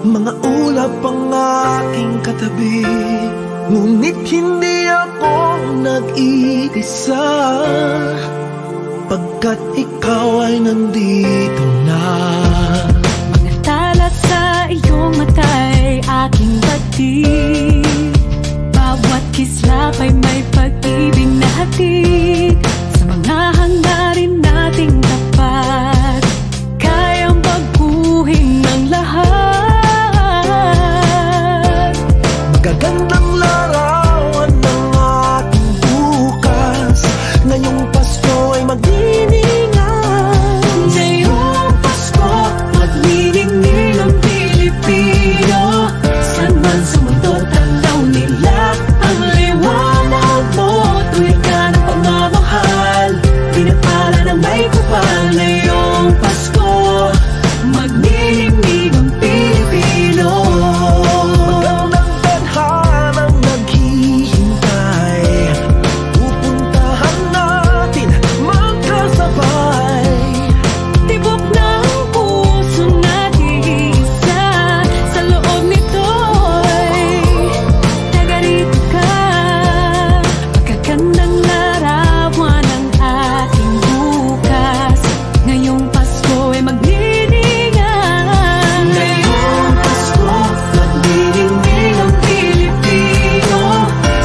Mga ulap ang aking katabi, ngunit hindi ako nag-iisa, pagkat ikaw ay nandito na. Mga tala sa iyong mata'y aking batid, bawat kislap ay may pag-ibig na hatid. Sa mga hangarin nating tapat, kayang baguhin ng lahat. Magagandang larawan ng ating bukas, ngayong Pasko ay magdiningan. Ngayong Pasko, magniningning ang Pilipino. San man sa mundo, tanaw nila ang liwanag mo. Tuwid ka ng pagmamahal, pinapala ng may kapal. Ngayong Pasko, magniningning ang Pilipino. Magandang tadhanang naghihintay, pupuntahan natin magkasabay. Tibok ng puso natin isa, sa loob nito'y taga-rito ka. Magagandang larawan ng ating bukas, ngayong Pasko ay magniningan. Ngayong Pasko, magniningning ang Pilipino.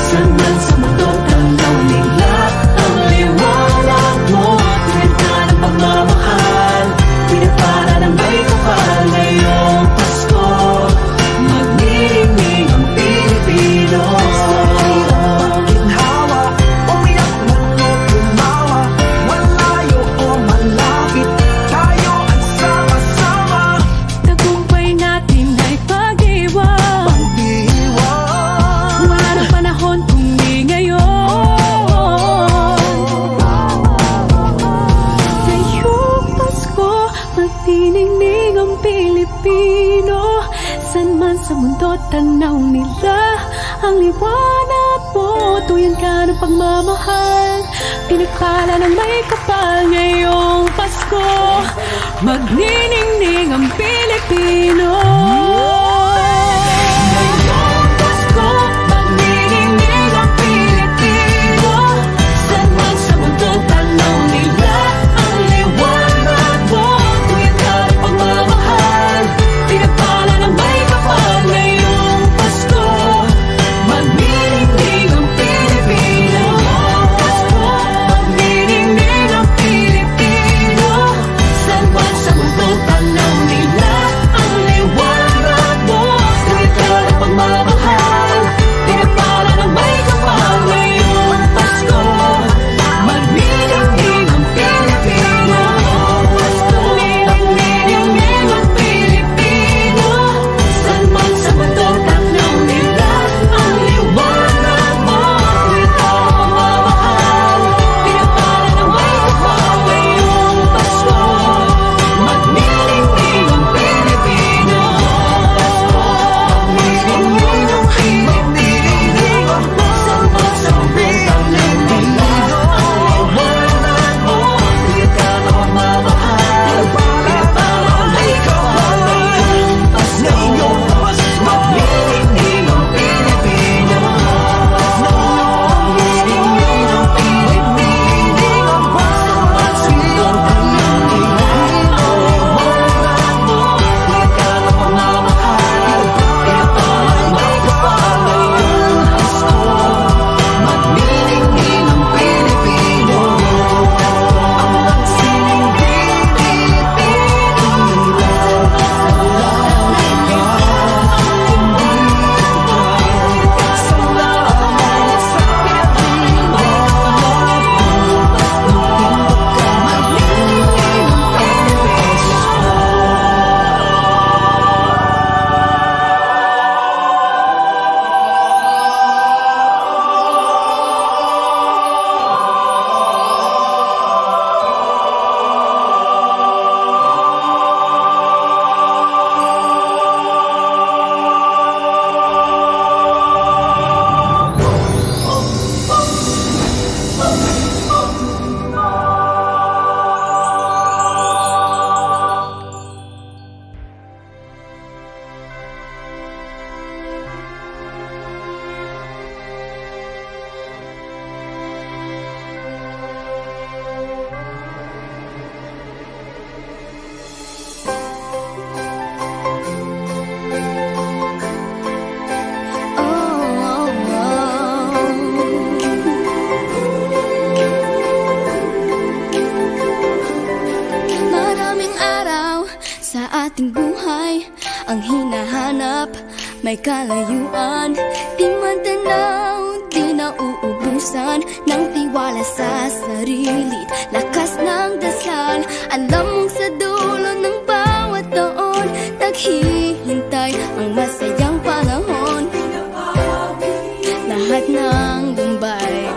San man sa mundo, tanaw nila ang liwanag mo. Tuwid ka ng pagmamahal, pinapala ng may kapal. Ngayong Pasko, magniningning ang Pilipino. Ginhawa, umiyak man o tumawa, malayo o malapit, tayo ay sama-sama. Tagumpay natin ay pag-iwan, Pag-iwan, wala nang panahon kung di ngayon. Ngayong Pasko, magniningning ang Pilipino. San man sa mundo, tanaw nila ang liwanag mo. Tuyan ka ng pagmamahal, pinagpala ng may kapal. Ngayong Pasko, magniningning ang Pilipino. Ngayong Pasko, magniningning ang Pilipino. San man sa mundo, tanaw nila ang liwanag mo. Tuyan ka ng pagmamahal, pinagpala ng may kapal. Ngayong Pasko, magniningning ang Pilipino. Pasko, magniningning ang Pilipino. San man sa mundo, tanaw nila ang ating buhay ang hinahanap. May kalayuan, di man tanaw, di na uubusan ng tiwala sa sarili, lakas ng dasal. Alam mong sa dulo ng bawat taon, naghihintay ang masayang panahon. Lahat ng lumbay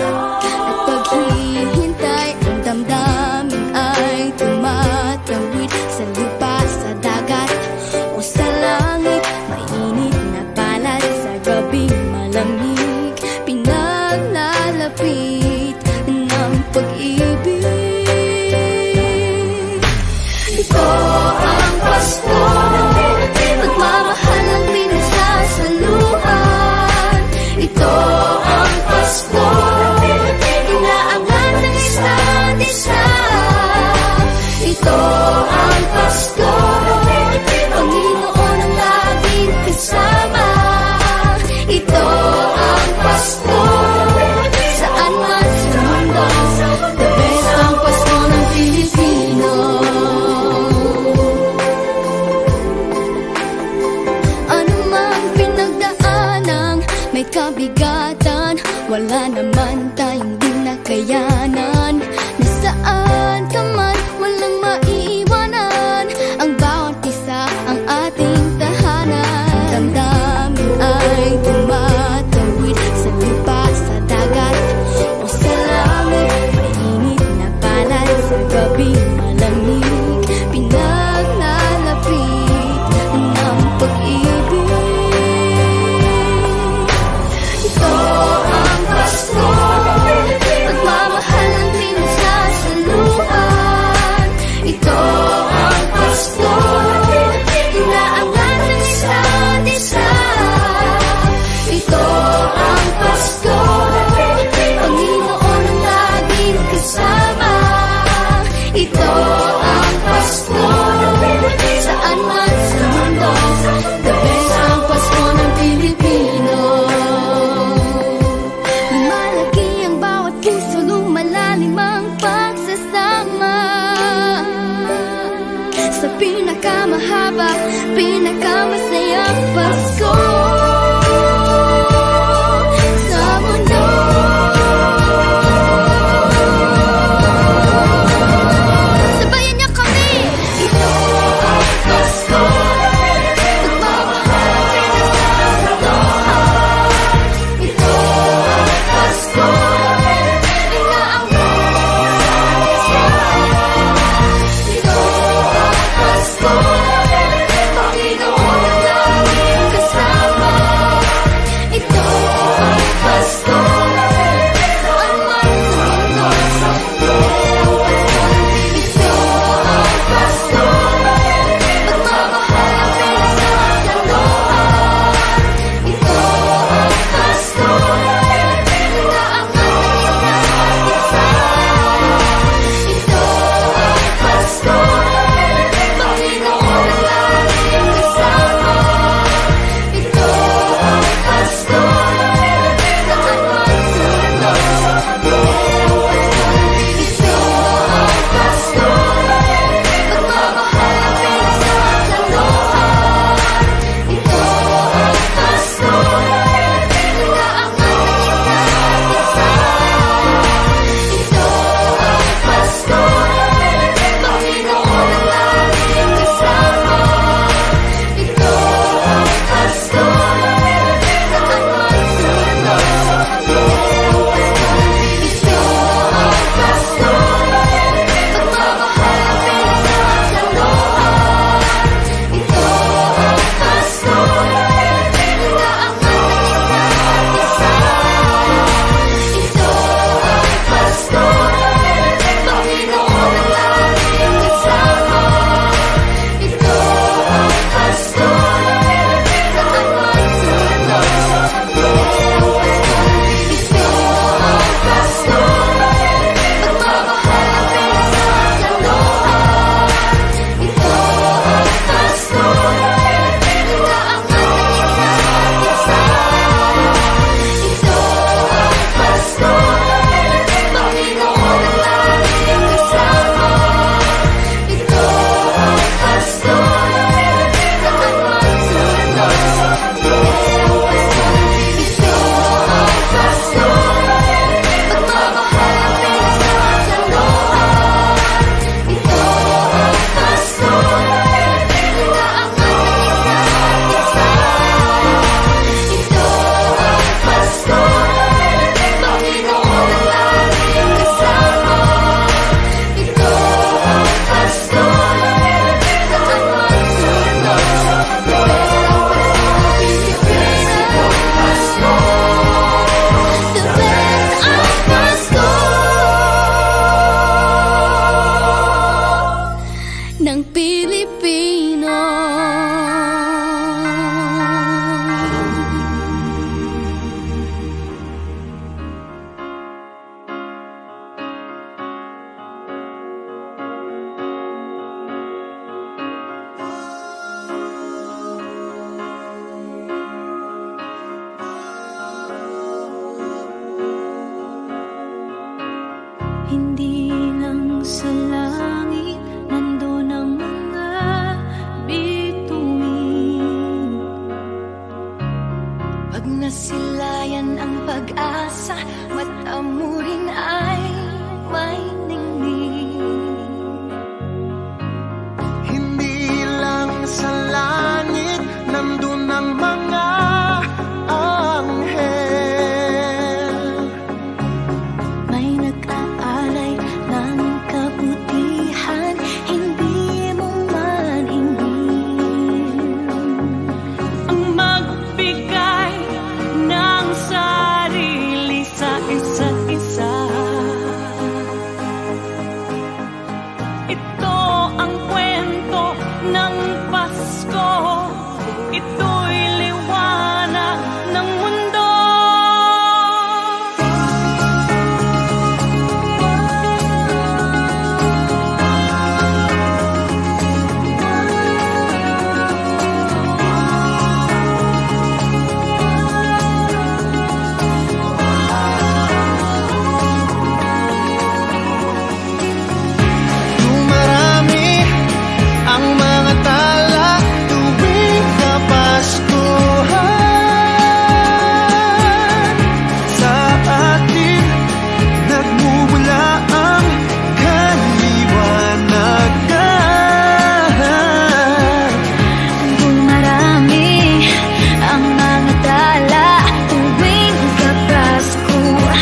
at paghihintay, ang damdamin ay tumatawid sa lupa, sa dagat o sa langit. Mainit na palad sa gabing malamig, pinaglalapit ng pag-ibig. Ito ang Pasko, pagmamahal ang pinasasaluhan. Ito ang Pasko, inaangat ng isa't isa. Ito ang Pasko, Panginoon ang laging kasama. Ito ang Pasko, saan man sa mundo, the best ang Pasko ng Pilipino. Ano mang pinagdaanang may kabigatan, wala naman tayong di nakayanan. Nasaan ka man, walang maiiwanan, ang bawat isa ang ating tahanan. Damdamin ay tumatawid sa lupa, sa dagat o sa langit. Mainit na palad sa gabing malamig, pinaglalapit ng pag-ibig. Ito ang Pasko, pagmamahal ang pinasasaluhan. Ito ang Pasko, inaangat ng isa't isa. Ito ang Pasko, Panginoon ang laging kasama. Ito ang Pasko, saan man sa mundo, the best ang Pasko ng Pilipino. Malaki ang bawat puso, lumalalim ang pagsasama. Sa pinakamahaba, pinakamasayang Pasko sa mundo. Sabayan niyo kami! Ito ang Pasko, pagmamahal ang pinasasaluhan. Ito ang Pasko, inaangat ng isa't isa. Ito ang Pasko, Panginoon ang laging kasama. pag-asa, mata mo rin ay may ningning. Hindi lang sa langit nandun ang mga anghel, May nag-aalay ng kabutihan, hindi mo man hingin. Ang magbigay ng sarili sa isa't isa. Ito ang kwento ng Pasko. Ito'y liwanag ng mundo. dumarami ang mga tala tuwing Kapaskuhan. Sa atin nagmumula ang kaliwanagan. Dumarami ang mga tala tuwing Kapaskuhan.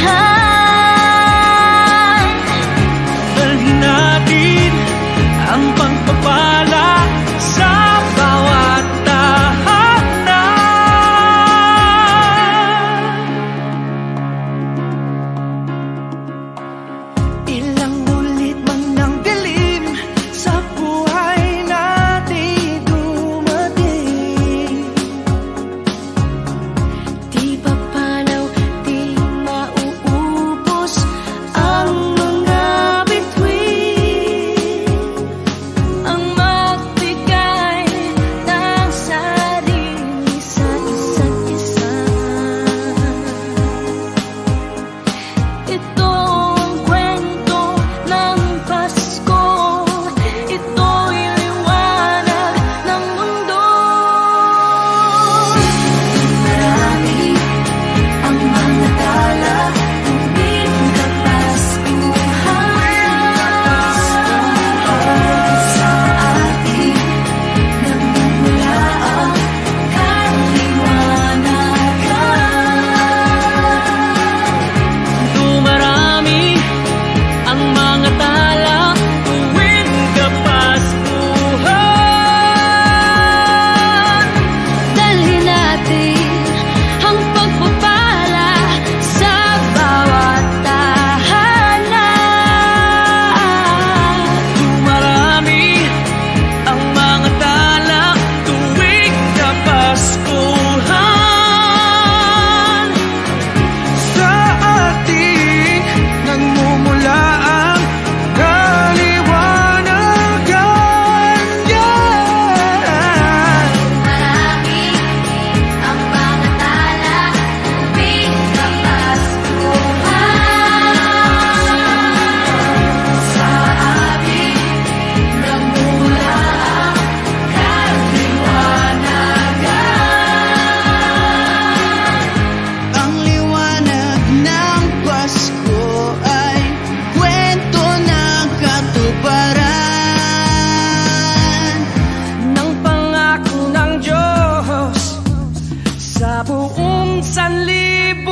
Dalhin natin ang pagpapala sa bawat tahanan. Ilang ulit man ng dilim sa buhay natin dumating. Di papalaw, di mauubos ang mga bituin. Ang magbigay ng sarili sa isa't isa. Ito ang kwento ng Pasko. Ito'y liwanag ng mundo. Marami ang mga tala tuwing Kapaskuhan. Sa atin nagmumula ang kaliwanagan. Dumarami ang mga tala tuwing Kapaskuhan. Dalhin natin ang pagpapala sa bawat tahanan. Dumarami ang mga tala tuwing Kapaskuhan. Sa atin nagmumula ang kaliwanagan. Marami ang mga tala tuwing Kapaskuhan. Sa atin nagmumula ang kaliwanagan. Ang liwanag ng Pasko ay kwento ng katuparan Ng pangako ng Diyos sa buong sanlibutan.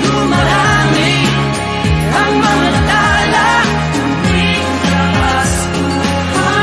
Dumarami ang mga tala tuwing Kapaskuhan.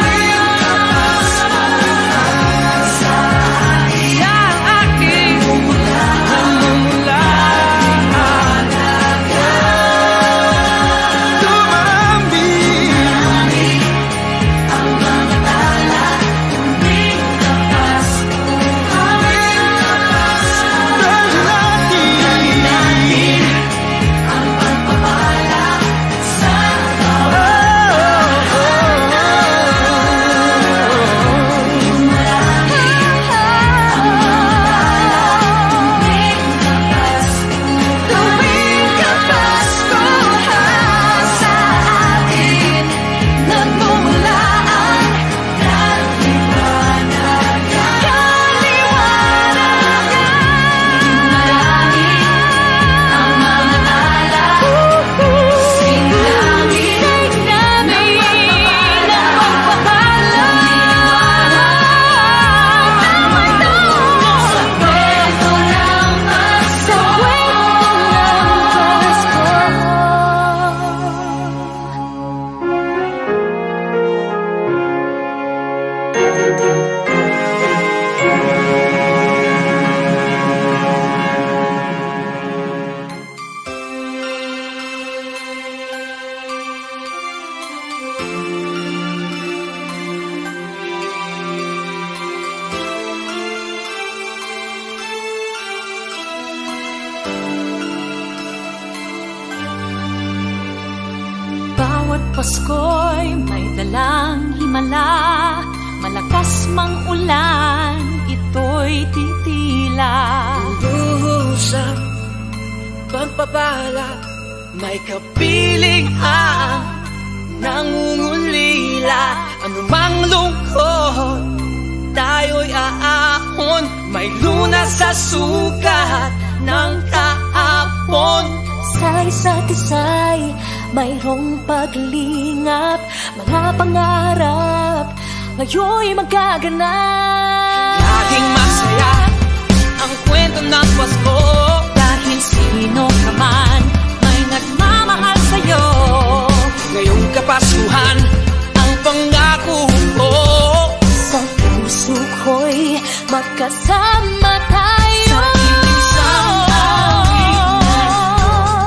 Pasko'y may dalang himala, malakas mang ulan, ito'y titila. Usap, pagpapala, may kapiling ang nangungulila. Anumang lungkot, tayo'y aahon, may lunas sa sukat ng kahapon. Sa isa't isa'y mayroong paglingap, mga pangarap ngayon'y magaganap. Laging masaya ang kwento ng Pasko, dahil sino ka man may nagmamahal sa'yo. ngayong Kapaskuhan ang pangako ko. Sa puso ko'y magkasama tayo. Sa isang awit na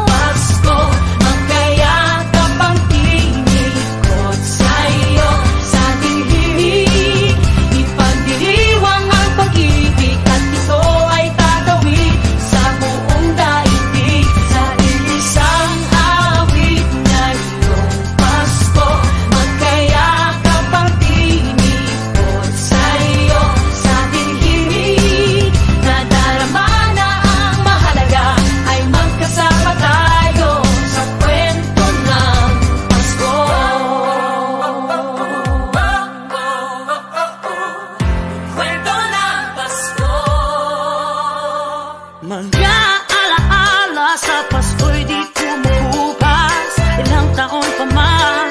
Pasko, magkayakap ang tinikot sa'yo. Sa ating himig, ipagdiriwang ang pag-ibig, at ito ay tatawid sa buong daigdig. Sa isang awit na iyong Pasko, magkayakap ang tinikot sa'yo. Sa ating himig, nadarama na ang mahalaga, ay magkasama tayo sa kwento ng Pasko. Kwento ng Pasko. Mag-aalaala sa Pasko'y di kumukupas, ilang taon pa man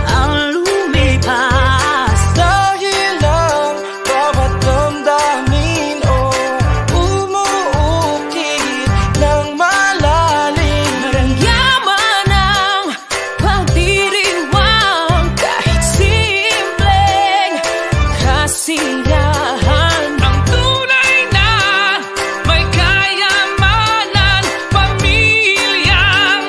ang lumipas. dahil ang bawat damdamin o umuukit ng malalim. Marangyaman ang pagdiriwang, kahit simpleng kasiyahan. Ang tunay na may kayamanan, pamilyang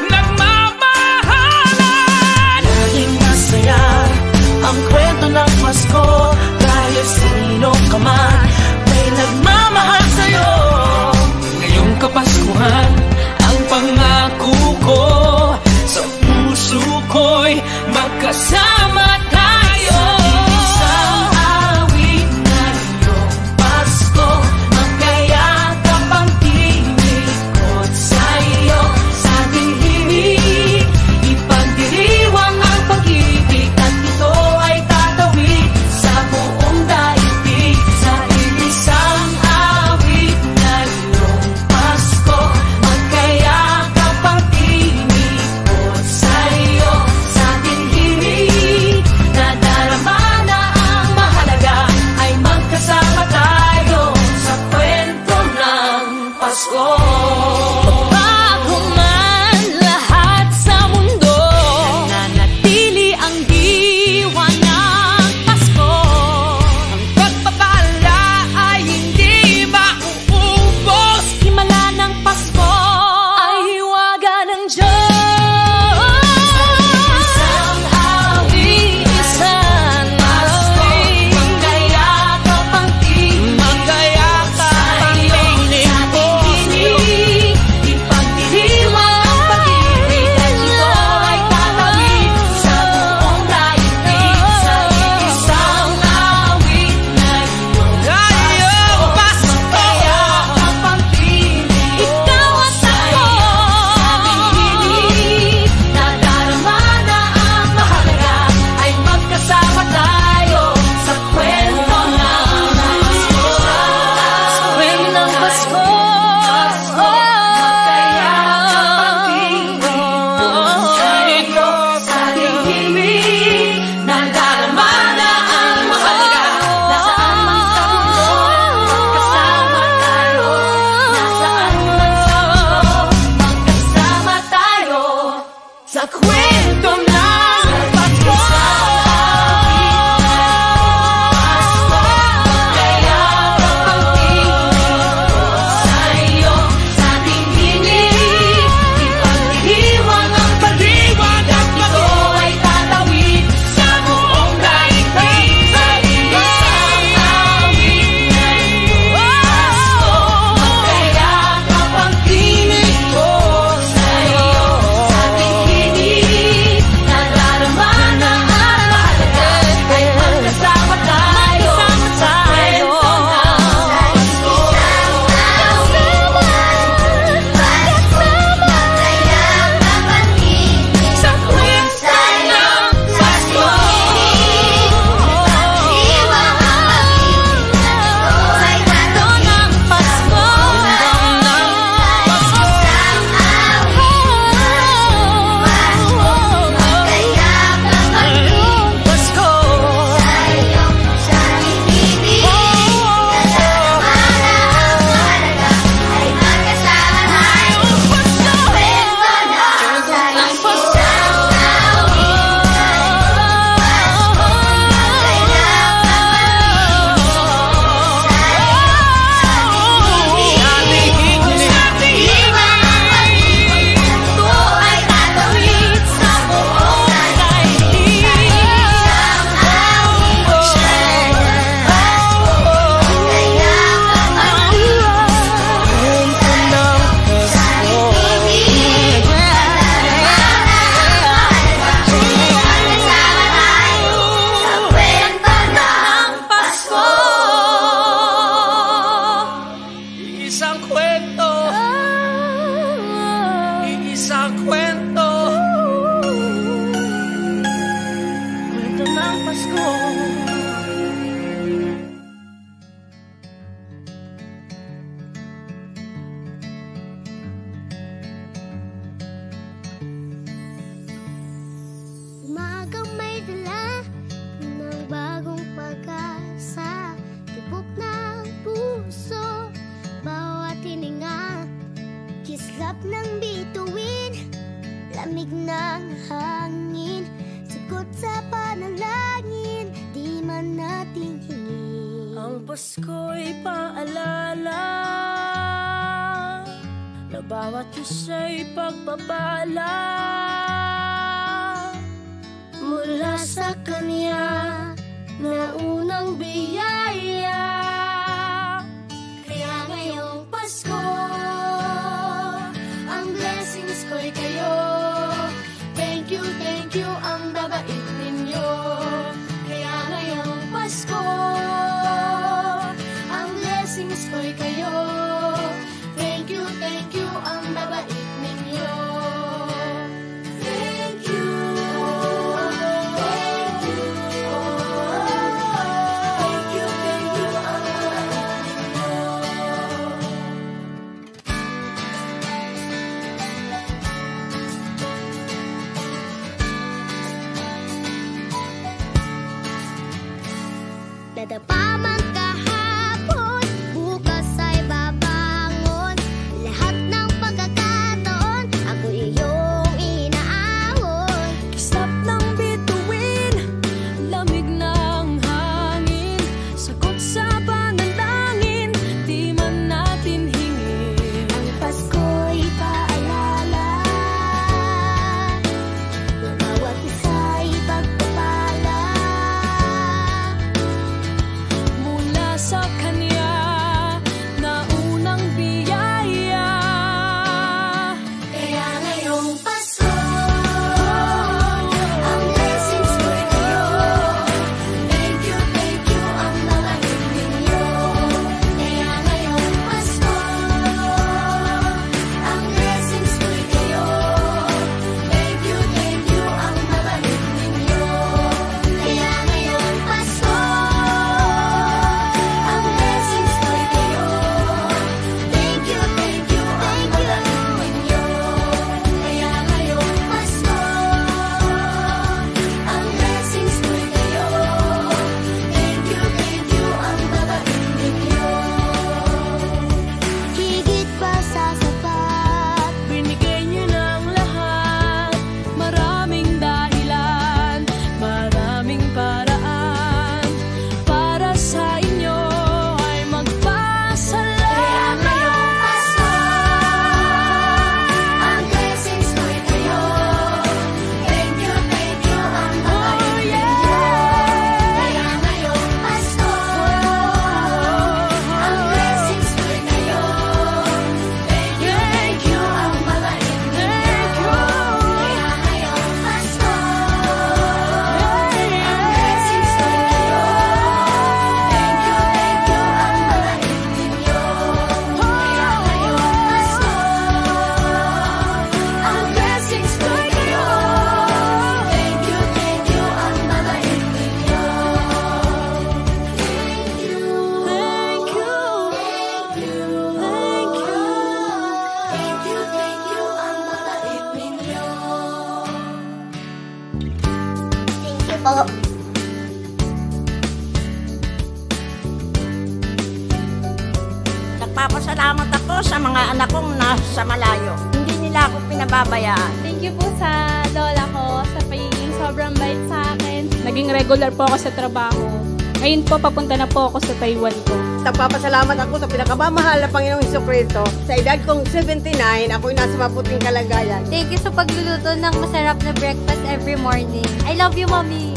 nagmamahalan. Laging masaya ang kwento ng Pasko, dahil sino ka man may nagmamahal sa'yo. Ngayong Kapaskuhan ang pangako ko, sa puso ko'y magkasama tayo. Isang awit na iyong Pasko, magkayakap ang tinikot sa'yo. Sa ating himig, ipagdiriwang ang pag-ibig, at ito ay tatawid sa buong daigdig. Sa isang awit na iyong Pasko, magkayakap ang tinikot sa'yo. Sa ating himig, nadarama na ang mahalaga, ay magkasama tayo sa kwento ng Pasko. Bago man lahat sa mundo, nananatili ang diwa ng Pasko. Ang pagpapala ay hindi mauubos. Himala ng Pasko ay hiwaga ng Diyos. Isang awit, isang awit, magkayakap ang tinig, Magkayakap ang tinig sa ko ating himig, ipagdiriwang ang pag-ibig, at ito ay tatawid sa buong daigdig. Sa isang awit na iyong Ngayong Pasko, magkayakap ang tinig, ikaw at ako. Sa ating himig, nadarama na ang mahalaga, ay magkasama tayo sa kwento ng Pasko. Sa kwento ng Pasko. Magkayakap ang tinig sa'yo. Sa ating himig, nadarama na ang mahalaga, nasaan man sa mundo, magkasama tayo. Nasaan man sa mundo, magkasama tayo sa kwento ng Pasko. Magkayakap ang tinig sa'yo. Sa ating himig, ipagdiriwang ang pag-ibig, at ito ay tatawid sa buong daigdig. Sa isang awit na iyong Pasko, magkayakap ang tinig ko sa'yo. Sa ating himig, kwento. Kwento ng Pasko. Umagang may dala ng bagong pag-asa, tibok ng puso, bawat hininga, kislap ng bituin, lamig ng hangin, sagot sa panalangin, di man natin hingin. Ang Pasko'y paalala na bawat isa'y pagpapala mula sa Kanya na unang biyaya. Kaya ngayong Pasko, ang blessings ko'y kayo. Thank you, ang babait ninyo. Kaya ngayong Pasko, ang blessings ko'y kayo. Thank you, ang babait ninyo. Thank you, thank you, thank you, ang babait ninyo. Dadapa man kahapon, bukas ay babangon. Lahat ng pagkakataon, ako iyong inaahon. Kislap ng bituin, lamig ng hangin, sagot sa panalangin, di man natin hingin. Ang Pasko'y paalala na bawat isa'y pagpapala Mula sa Kanya na unang biyaya. Kaya ngayong Pasko, ang blessings ko'y kayo. thank you, ang babait ninyo. Kaya ngayong Pasko, ang blessings ko'y kayo. Thank you, ang babait ninyo. Kaya ngayong Pasko, ang blessings ko'y kayo. Thank you, ang babait ninyo. Kaya ngayong Pasko, ang blessings ko'y kayo. Thank you, ang babait ninyo. Higit pa sa sapat, Binigay niyo ng lahat, maraming dahilan, maraming paraan, para sa inyo ay magpasalamat. Kaya ngayong Pasko, ang blessings ko'y kayo. Thank you, ang babait ninyo. Kaya ngayong Pasko, ang blessings ko'y kayo. Thank you, ang babait ninyo. Kaya ngayong Pasko, ang blessings ko'y kayo. Thank you, ang babait ninyo. Kaya ngayong Pasko, ang blessings ko'y kayo. Thank you, ang babait ninyo. thank you po. Nagpapasalamat ako sa mga anak kong nasa malayo. Hindi nila ako pinababayaan. Thank you po sa lola ko sa pagiging sobrang bait sa akin. Naging regular po ako sa trabaho. Ngayon po, papunta na po ako sa Taiwan ko. Nagpapasalamat ako sa pinakamamahal na Panginoong Jesucristo. Sa edad kong 79, ako'y nasa maputing kalagayan. Thank you sa pagluluto ng masarap na breakfast every morning. I love you, Mommy.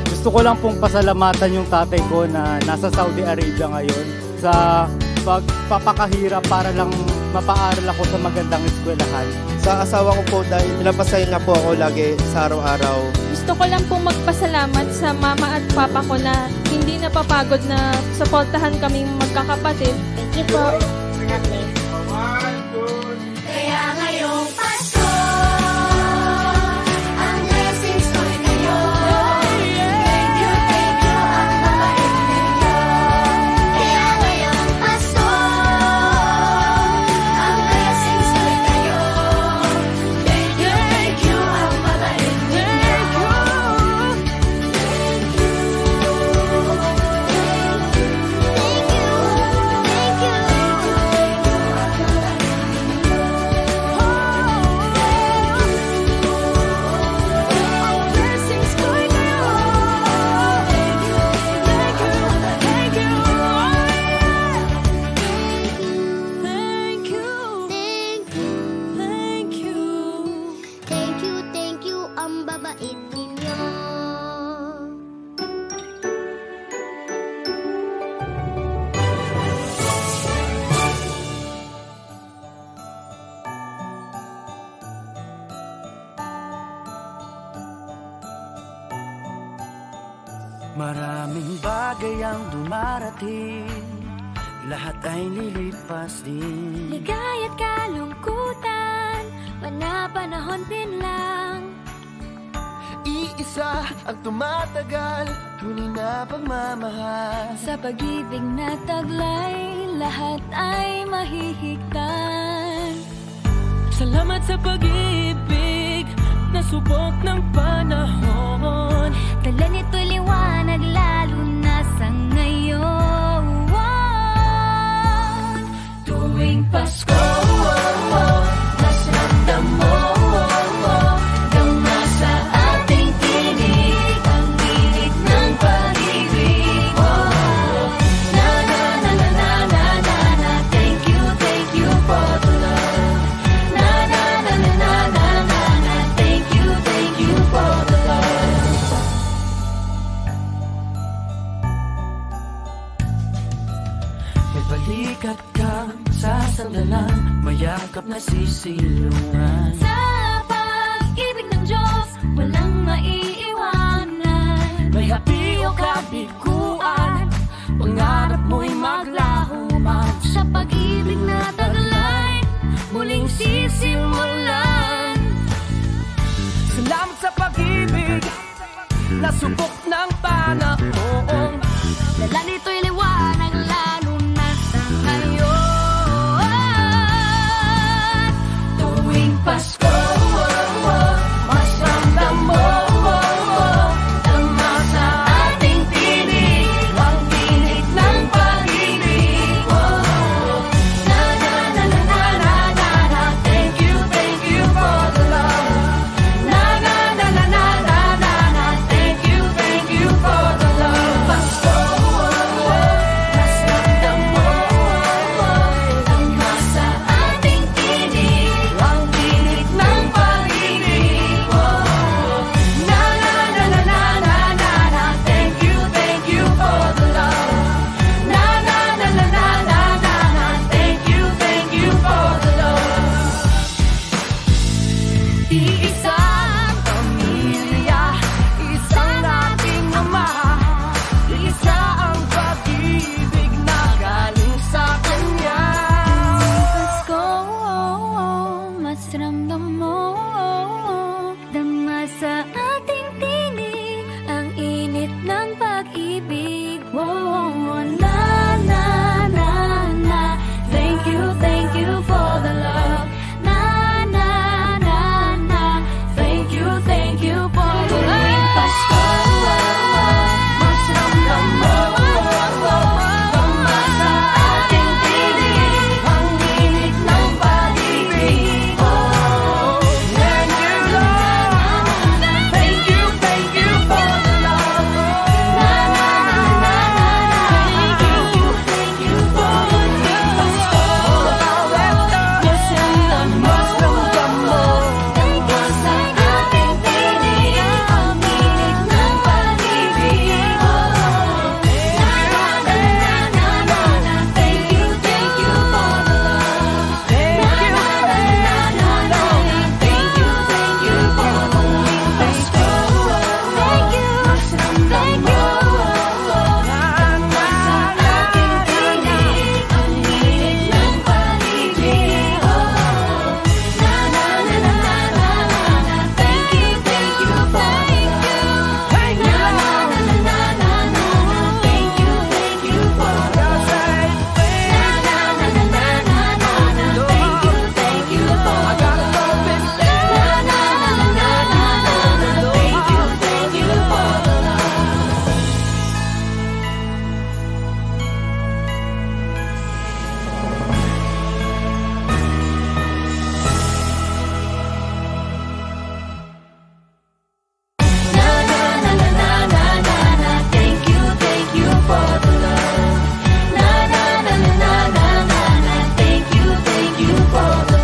Gusto ko lang pong pasalamatan yung tatay ko na nasa Saudi Arabia ngayon sa pagpapakahirap para lang mapaaral ako sa magandang eskwelahan. Sa asawa ko po dahil pinapasaya na po ako lagi sa araw-araw. Gusto ko lang pong magpasalamat sa mama at papa ko na hindi napapagod na suportahan kaming magkakapatid. Thank you po. Kaya Maraming bagay ang dumarating, lahat ay lilipas din. Ligaya't kalungkutan, panahon din lang. Iisa ang tumatagal, tunay na pagmamahal. Sa pag-ibig na taglay, lahat ay mahihigtan. Salamat sa pag-ibig, nasubok ng panahon. Dala nito'y liwanag, lalo na sa ngayon. Tuwing Pasko, mas ramdam mo, dama sa ating tinig, ang init ng pag-ibig. Na na na na na na na na, thank you for the love. Na na na na na na na na, thank you for the love. May balikat kang sasandalan, mayakap na sisilungan. Sa pag-ibig ng Diyos, walang maiiwanan. May hapi o kabiguan, pangarap mo'y maglaho man. Sa pag-ibig na taglay, muling sisimulan. Salamat sa pag-ibig, nasubok ng panahon. Dala nito'y liwanag, lalo na sa ngayon. Tuwing Pasko, mas ramdam mo, dama sa ating tinig, ang init ng pag-ibig. Na na na na na na na na, thank you for the love. Na na na na na na na na, thank you for the love. Pasko, mas ramdam mo, dama sa ating tinig, ang init ng pag-ibig. Na na na na na na na na, thank you for the love. Na na na na na na na na, thank you for the love. Iisang pamilya, isang ating ama, isa ang pag-ibig na galing sa Kanya. Pasko, mas ramdam mo, dama sa ating tinig, ang init ng pag-ibig. Na na na na, thank you for the love. Na na na na, thank you for the love. Tuwing Pasko, mas ramdam mo, dama sa ating tinig, ang init ng pag-ibig. Thank you, Lord. Thank you for the love. Na na na na na na, thank you for the love. Pasko, mas ramdam mo, dama sa ating tinig, ang init ng pag-ibig. Na na na na na na, thank you for the love. Na na na na na na, thank you for the love. Pasko, thank you, mas ramdam mo, dama sa ating tinig, ang init ng pag-ibig. Na na na na na na na, thank you for the love. Na na na na na na na, thank you for the love. Na na na na na na na, thank you for the love. Na na na na na na na, thank you for the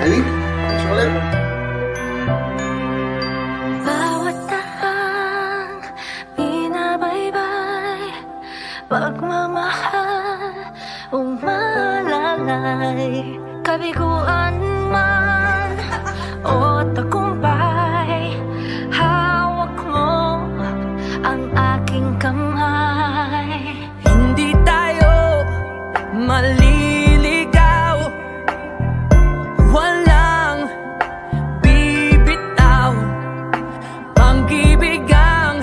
Ellie, is je wel lekker? alay, kabiguan man o tagumpay, hawak mo ang aking kamay. Hindi tayo maliligaw, walang bibitaw, pag-ibig ang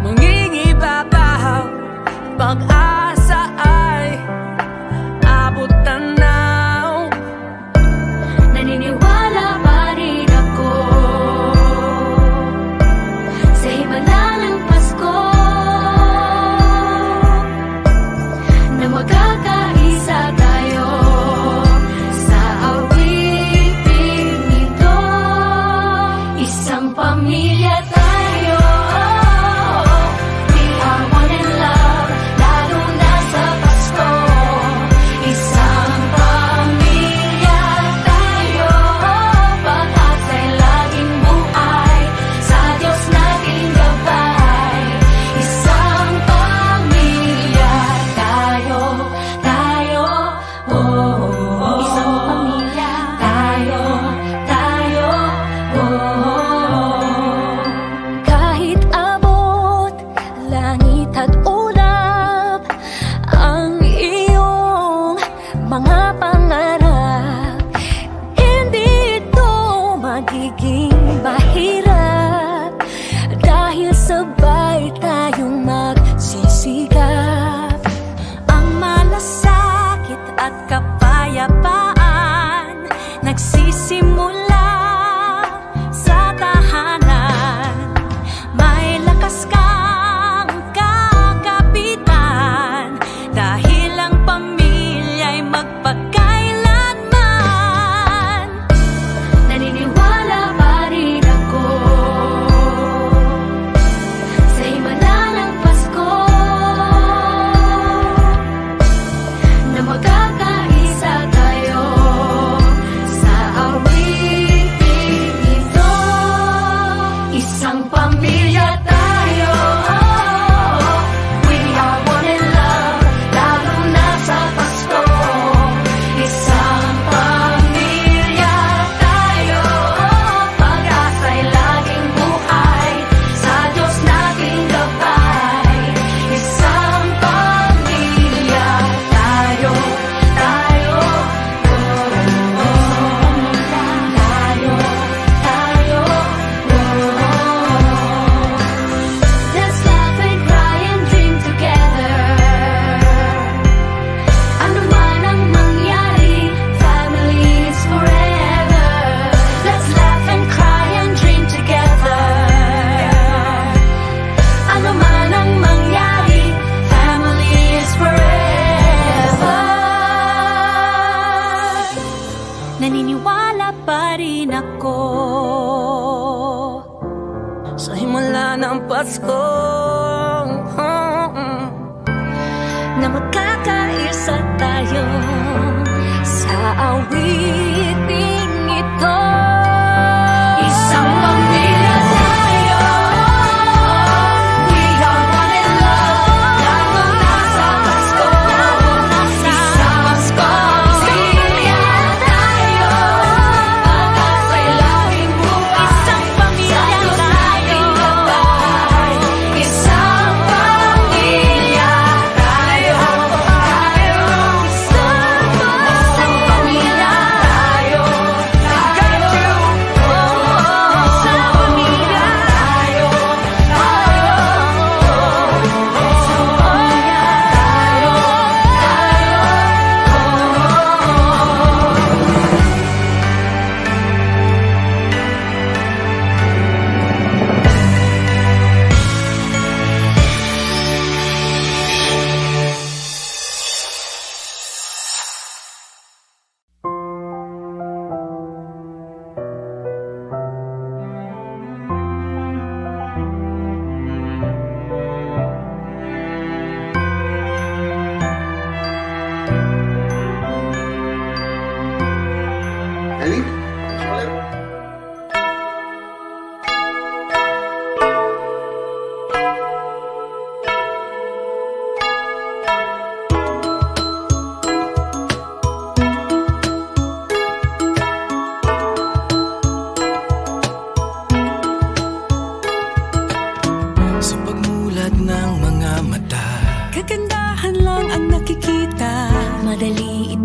mangingibabaw, pag-asa ay abot tanaw. Naniniwala pa rin ako sa himala ng Pasko, na magkakaisa tayo sa awiting ito. Isang pamilya tayo, we are one in love, lalo na sa Pasko. Isang pamilya tayo, pag-asa'y laging buhay, sa Diyos nating gabay. Isang pamilya tayo, oh. Isang pamilya tayo, oh. Kahit abot langit at ulap ang iyong mga pangarap, hindi ito magiging mahirap, dahil sabay tayong magsisigap. Ang malasakit at kapayapaan nagsisimula sa tahanan. May lakas kang kakapitan, dahil ang pamilya'y magpakailanman. Naniniwala pa rin ako sa himala ng Pasko, na magkakaisa tayo sa awiting ito. Isang pamilya tayo, we are one in love, lalo na sa Pasko. Isang pamilya tayo, pag-asa'y laging buhay, sa Diyos nating gabay. Isang pamilya tayo, oh. Let's laugh and cry and dream together. Ano man ang mangyari, family is forever. Let's laugh and cry and dream together. Ano man ang mangyari, family is forever. Naniniwala pa rin ako Sa himala ng Pasko, na magkakaisa tayo sa awiting ito. Isang pamilya tayo, we are one in love, lalo na sa Pasko. Isang pamilya tayo, pag-asa'y laging buhay, sa Diyos nating gabay. Isang pamilya tayo, isang pamilya tayo,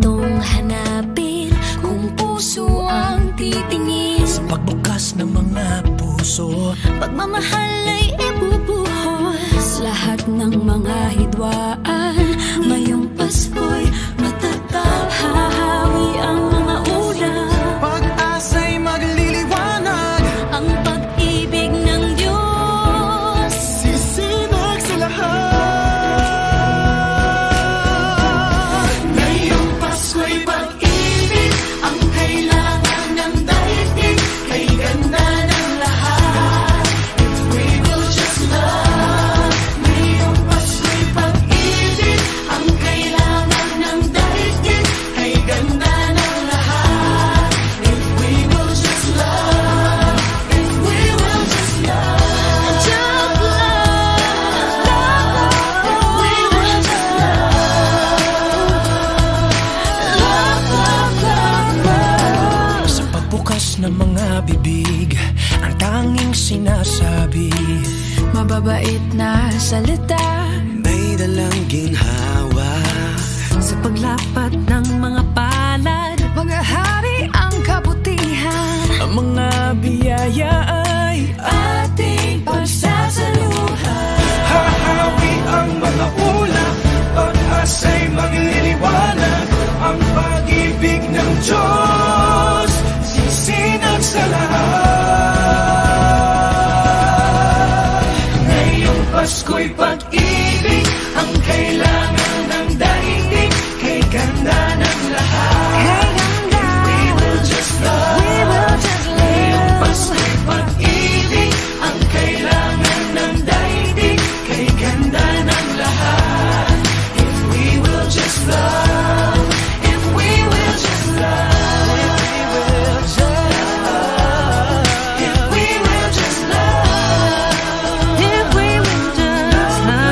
itong hanapin kung puso ang titingin. Sa pagbukas ng mga puso, Pagmamahal ay ibubuhos. Lahat ng mga hidwaan ngayong Pasko'y matatag. Hahawi ang mga ulam, pag-asa'y magliliwanag. ang pag-ibig ng Diyos Sisinag sa lahat. ngayong Pasko'y pag-ibig ang kailangan ng daigdig. Kay ganda ng lahat, if we will just love. Ngayong Pasko'y pag-ibig ang kailangan ng daigdig. Kay ganda ng lahat, if we will just love. If we will just love, just love. If we will just love. Sa pagbukas ng mga bibig, ang tanging sinasabi, Mababait na salita, may dalang ginhawa. sa paglapat ng mga palad, mga hari ang kabutihan. Ang mga biyaya ay Ating pagsasaluhan. hahawi ang mga ulap, pag-asa'y magliliwanag. Ang pag-ibig ng Diyos sisinag sa lahat. Ngayong Pasko'y pag-ibig ang kailangan ng daigdig. Kay ganda ng lahat, we will just love. Ngayong Pasko'y pag-ibig ang kailangan ng daigdig. Kay ganda ng lahat, if we will just love. If we will just love. If we will just love. If we will just love.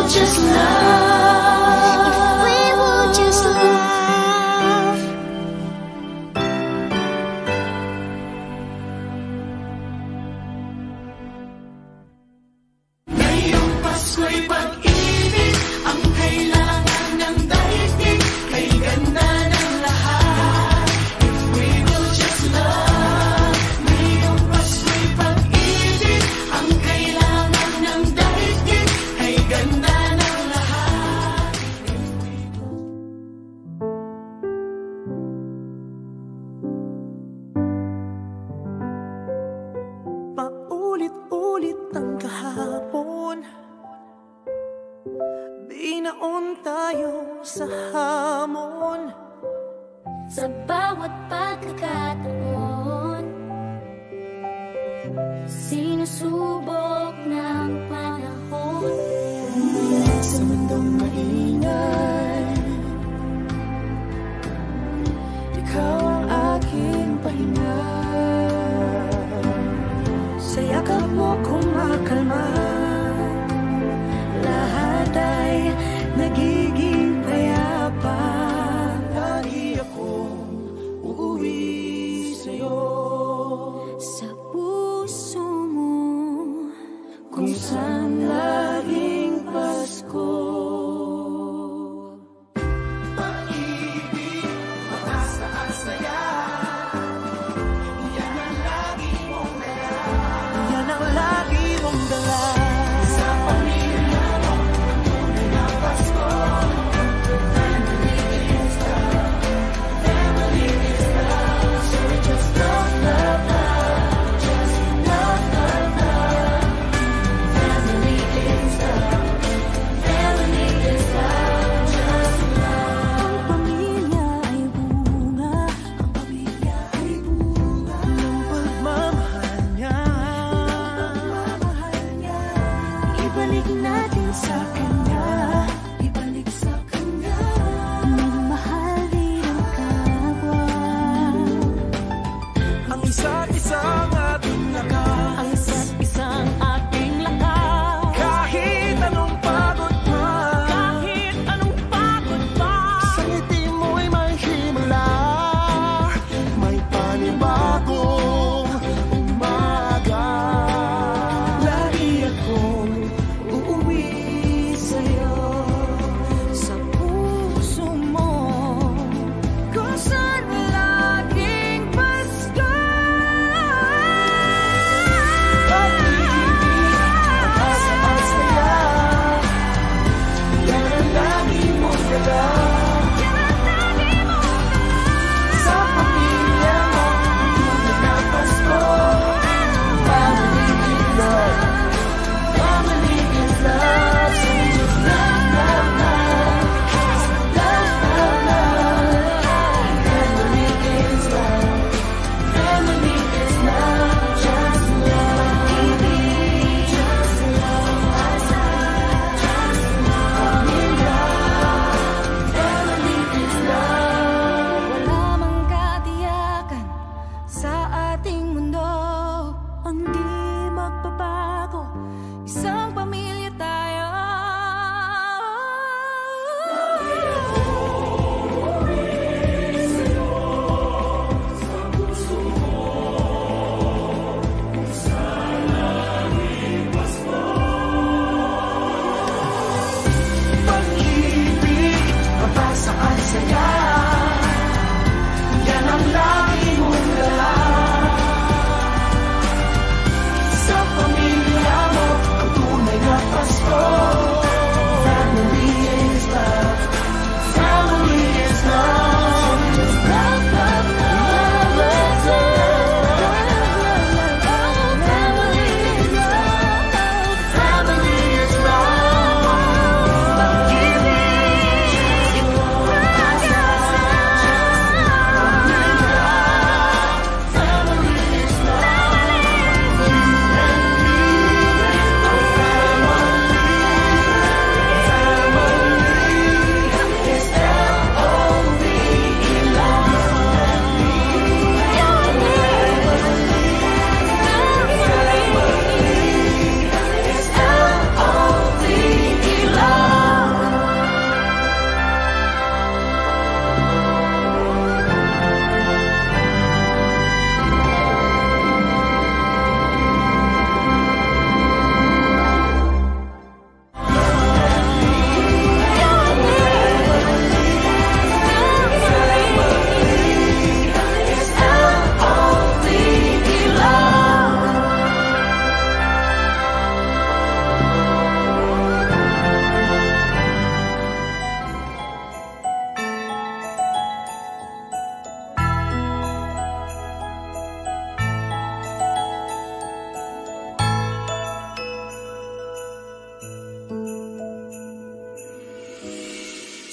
just love, if we will just love. Ngayong Pasko'y pag-ibig ang kailangan ng daigdig, kay ganda ng lahat. If we will just love. Ngayong Pasko'y pag-ibig ang kailangan ng daigdig, kay ganda ng lahat. Paulit-ulit ang kahapon, binaon tayo sa hamon. Sa bawat pagkakataon, sinusubok ng panahon. Sa mundong maingay, ikaw ang aking pahinga. Sa yakap mo kumakalma, lahat ay nagiging payapa. Lagi akong uuwi sa'yo, Sa puso mo, kung saan laging Pasko.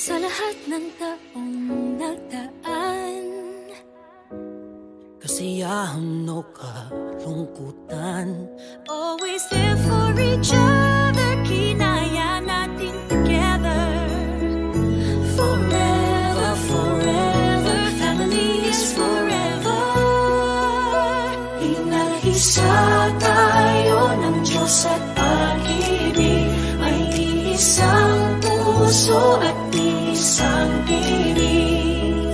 sa lahat ng taong nagdaan. Kasiyahan o kalungkutan, Always there for each other, kinaya natin together. Forever, forever, family is forever. Inag-isa tayo ng Diyos at pag-ibig, may isang puso at isang tinig.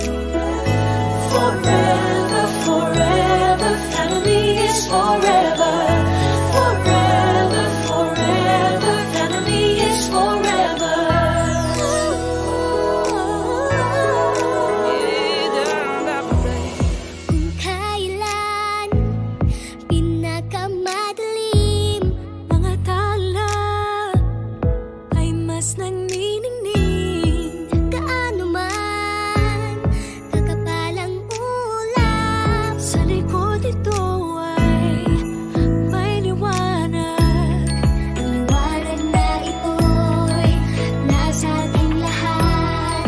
Forever, forever, family is forever. Forever, forever, family is forever. Kung kailan pinakamadilim, mga tala ay mas nagniningning. Gaano man kakapalang ulap, sa likod ito ay may liwanag. Ang liwanag na ito'y nasa ating lahat.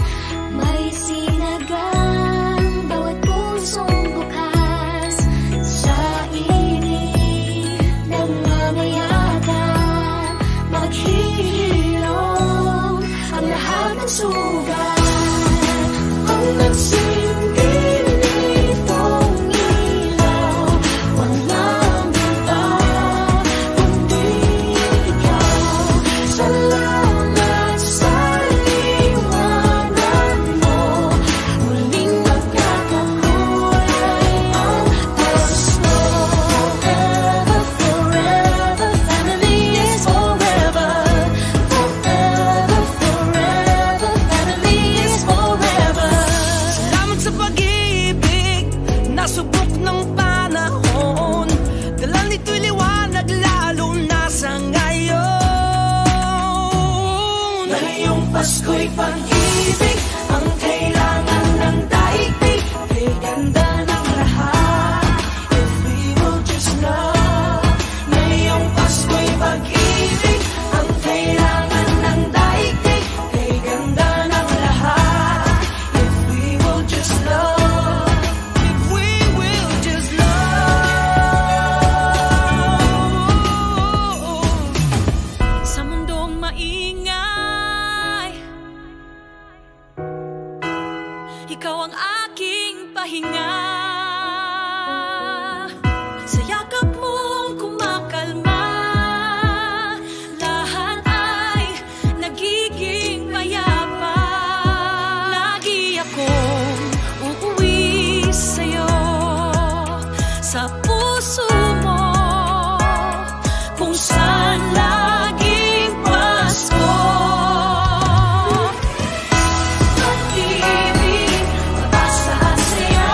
May sinagang bawat pusong bukas, sa init ng mamayagan, maghihilom ang lahat ng sugat. Ang nagsilbing nitong ilaw, walang iba kundi ikaw. Salamat sa liwanag mo, muling nagkakakulay ang pasto. Forever, forever, family is forever. Forever, forever, family is forever. salamat sa pag-ibig, nasubok ng panahon. Dala nito'y liwanag lalo na sa ngayon. Ngayong Pasko'y pag-ibig ang kailangan ng daigdig. Kay ganda ng lahat, if we will just love. Ngayong Pasko'y pag-ibig ang kailangan ng daigdig. Kay ganda ng lahat, if we will just love. If we will just love. Sa mundong maingay, ikaw ang aking pahinga. Sa yakap mong kumakalma, lahat ay nagiging payapa. Lagi akong uuwi sa'yo, sa puso mo, kung saan laging Pasko. Pag-ibig, pag-asa at saya,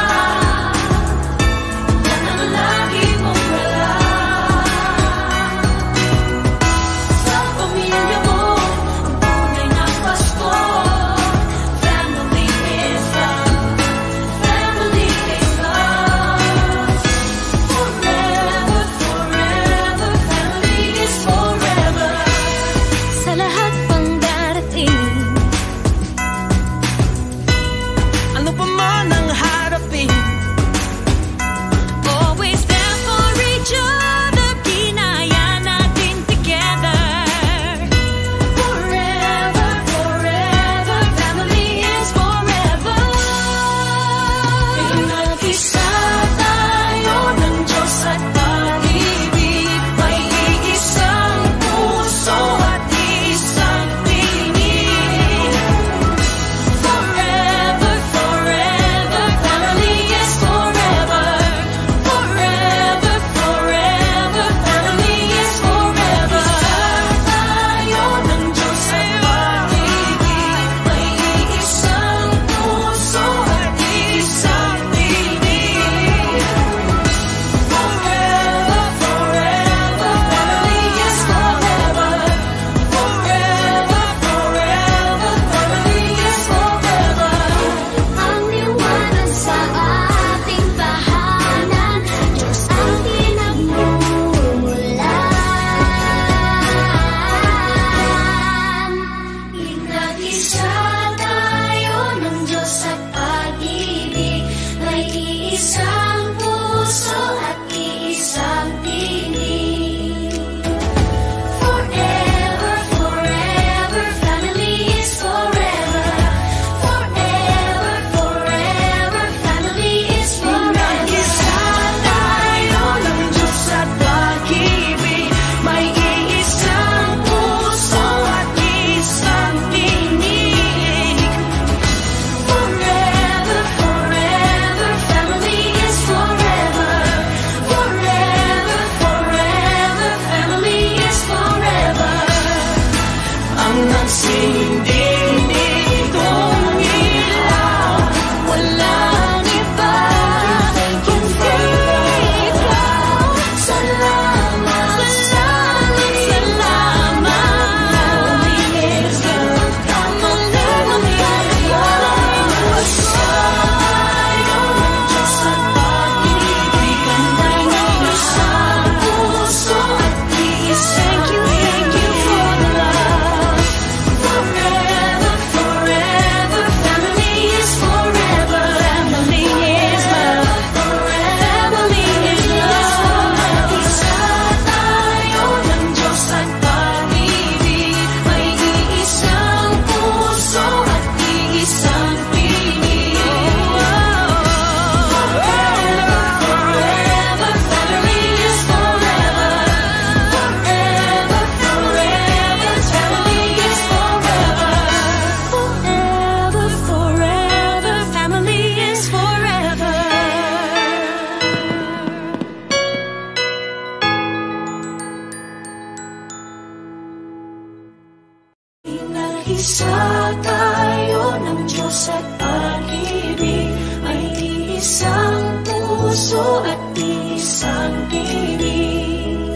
Iisa tayo ng Diyos at pag-ibig, may iisang puso at isang tinig.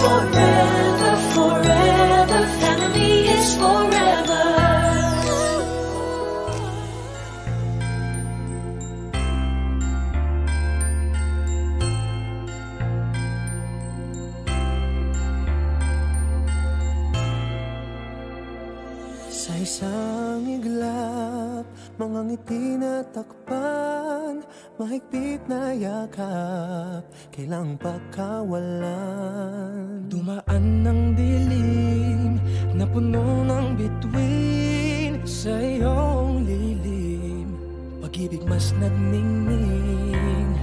Forever, forever, family is forever. Sa isang iglap, mga ngiti na takpan, mahigpit na yakap, kailang pagkawalan. Dumaan ng dilim na puno ng bituin, sa iyong lilim, pag-ibig mas nagningning.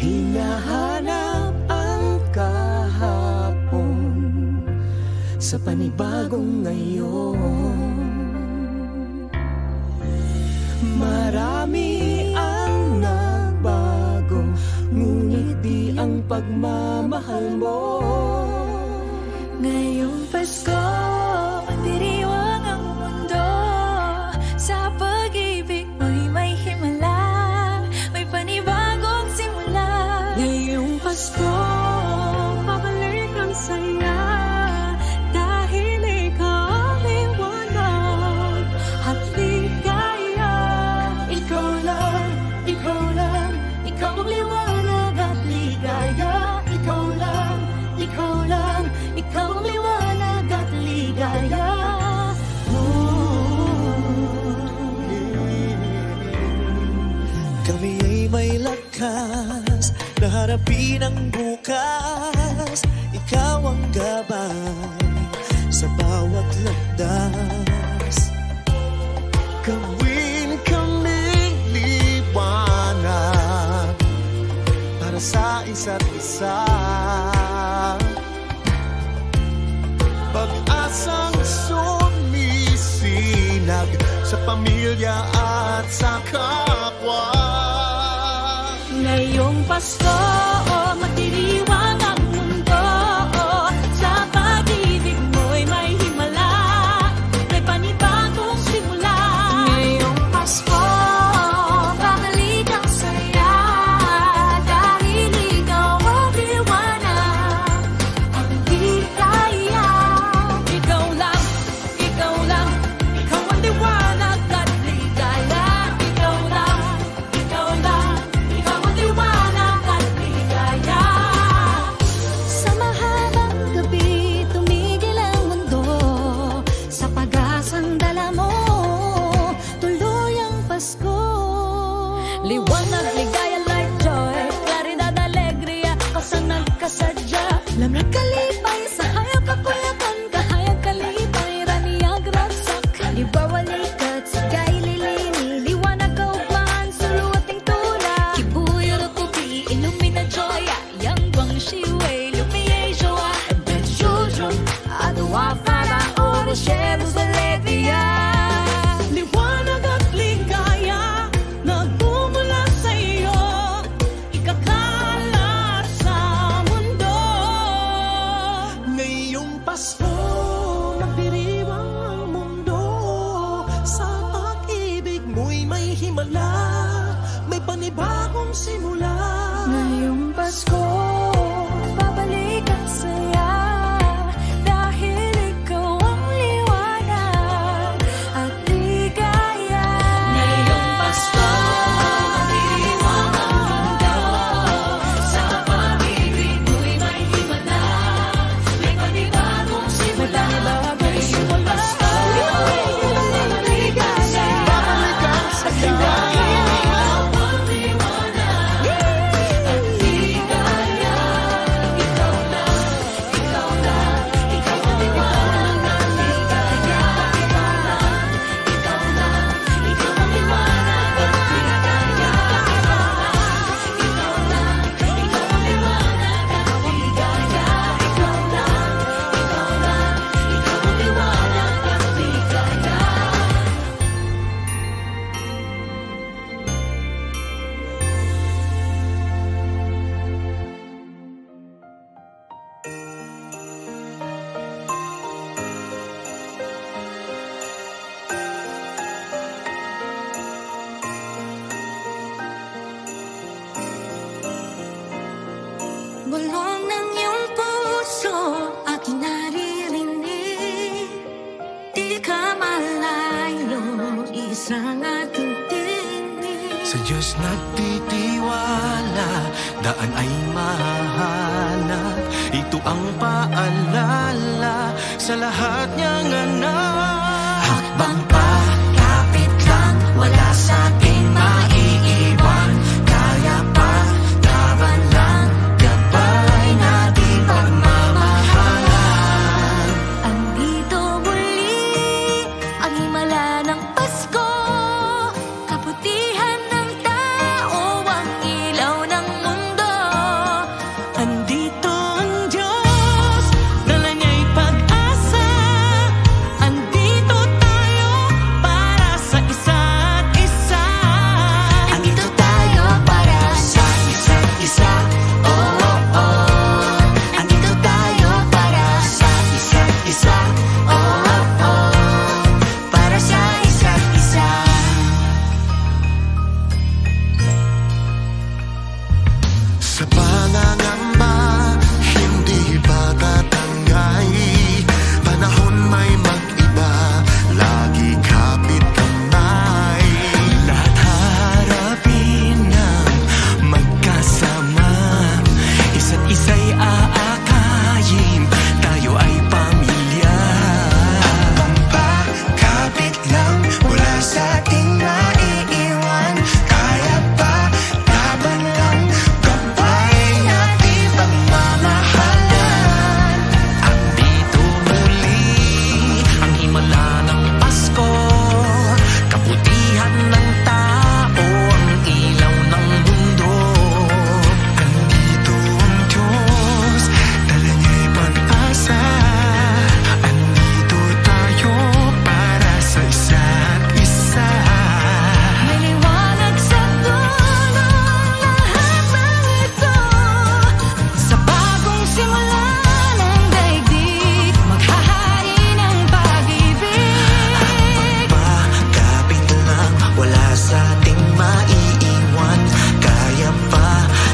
Hinahanap ang kahapon sa panibagong ngayon. Marami ang nagbago, ngunit di ang pagmamahal mo. Ngayong Pasko, diriwang ang mundo. Sa pag-ibig mo'y may himala, may panibagong simula. Ngayong Pasko, babalik ang saya, dahil ikaw ang liwanag at ligaya. Ikaw lang, ikaw lang, ikaw ang liwanag at ligaya. Ikaw lang, ikaw lang, ikaw ang liwanag at ligaya. Kami ay may lakas na harapin ang bukas. Ikaw ang gabay sa bawat landas. Gawin kaming liwanag para sa isa't isa. Pag-asang sumisinag sa pamilya at sa kapwa. Ngayong Pasko, magdiriwang ang mundo. Sa pag-ibig mo'y may himala, may panibagong simula. Ngayong Pasko, babalik ang saya, dahil ikaw ang liwanag, ang ligaya. Ikaw lang, ikaw lang, ikaw ang liwanag at ligaya. Ikaw lang, ikaw lang, ikaw ang liwanag at ligaya. Sa mahabang gabi, tumigil ang mundo, sa pag-asang dala mo, tuloy ang Pasko. Liwanag, ligaya, light, joy, claridad, alegria, kasanag, kasadya, lamig, kalipay, sa hayag, kapuyakan, kahayag, kalipay, raniyag, ragsak, libawalikat, sigay, lilini, liwanag, kaugmaan, suluating tula, kibuyo, rukupi, illumina, joya, yang guang shiwei, lumiye, joa, bet, jujun, adwa, fara, oro, sheros, alegria. Liwanag at ligaya, nagmumula sa iyo, ikakalat sa mundo. Ngayong Pasko, magdiriwang ang mundo. Sa pag-ibig mo'y may himala, may panibagong simula. Ngayong Pasko, babalik ang saya, dahil ikaw ang liwanag at ligaya. Ngayong Pasko, magdiriwang ang mundo. Sa pag-ibig mo'y may himala, may panibagong simula. Ngayong Pasko, babalik ang saya, dahil ikaw ang liwanag at ligaya. di ka malayo, isang ating tinig. Sa Diyos nagtitiwala, daan ay mahahanap. Ito ang paalala sa lahat niyang anak. Hakbang pa, kapit lang, wala sa ating maiiwan. Kaya pa, laban lang, gabay na di pagmamahalan. Andito muli ang himala ng Pasko, kabutihan ng tao, ang ilaw ng mundo. Andito ang Diyos, dala niya'y pag-asa. Andito tayo para sa isa't isa. Andito tayo para sa isa't isa. Oh, oh, oh. Andito tayo para sa isa't isa. Oh, oh, oh. Para sa isa't isa. Sa pangangamba, hindi pa tatangay. Panahon may mag-iba, lagi kapit kamay. Lahat harapin ng magkasama, isa't isa'y aakayin, tayo ay pamilya. Habang pa, kapit lang, wala sa ating maiiwan. Kaya pa, laban lang, gabay natin pagmamahalan. Andito muli ang himala ng Pasko, kabutihan ng tao, ang ilaw ng mundo. Andito ang Diyos, dala niya'y pag-asa. Andito tayo para sa isa't isa. May liwanag sa dulo lahat ng ito. Sa bagong simula ng daigdig, maghahari ng pag-ibig. Kapit lang, wala sa ating maiiwan. Kaya pa,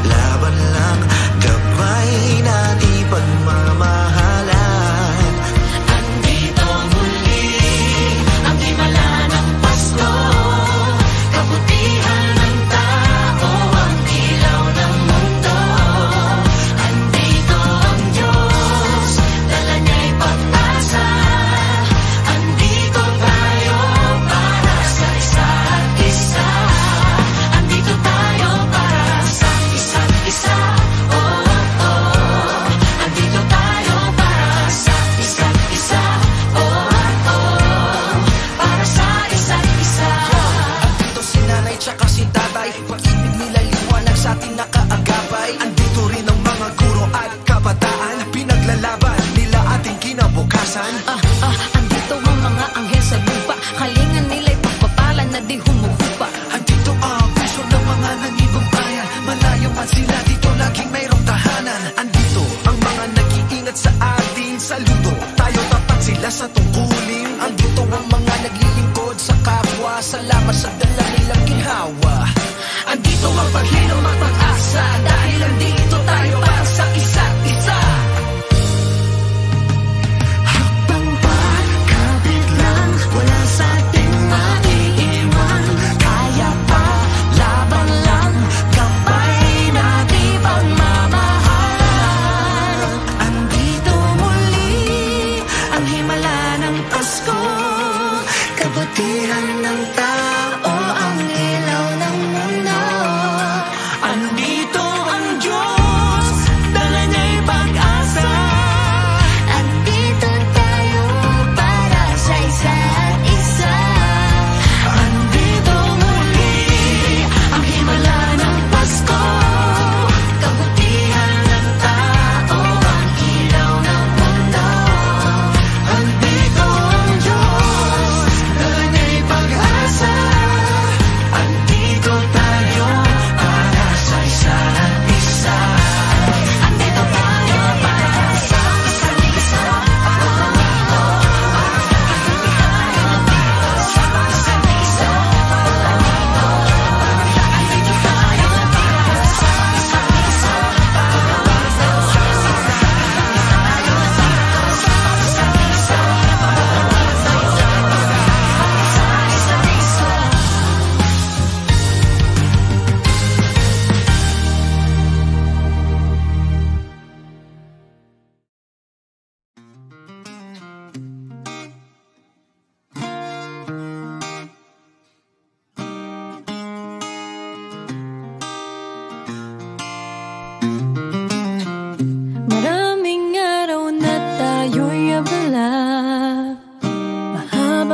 laban lang, gabay natin pagmamahalan. Andito muli ang himala ng Pasko, kabutihan ng tao, ang ilaw ng mundo. Andito ang Diyos, dala niya'y pag-asa. Andito tayo para sa isa't isa. Andito tayo para sa isa't isa. Oh, oh, oh. Andito tayo para sa isa't isa. Oh, oh, para sa isa't isa. Andito si nanay tsaka si tatay, pag-ibig nila liwanag sa ating nakaagapay. Andito rin ang mga guro at kabataan, pinaglalaban nila ating kinabukasan. Andito ang mga anghel sa lupa, kalingan nila'y pagpapala na di humuhupa. Andito ang puso ng mga nangibang bayan, malayo man sila dito laging mayroong tahanan. Andito ang mga nag-iingat sa atin, saludo tayo tapat sila sa tungkulin. Andito ang mga naglilingkod sa kapwa, salamat sa dala nilang ginhawa. Andito ang paghilom at pag-asa, dahil andito tayo para sa isa't isa. Hakbang pa, kapit lang, wala sa ating maiiwan. Kaya pa, laban lang, gabay natin pagmamahalan. Andito muli ang himala ng Pasko, kabutihan ng tao, ang ilaw ng mundo. Andito ang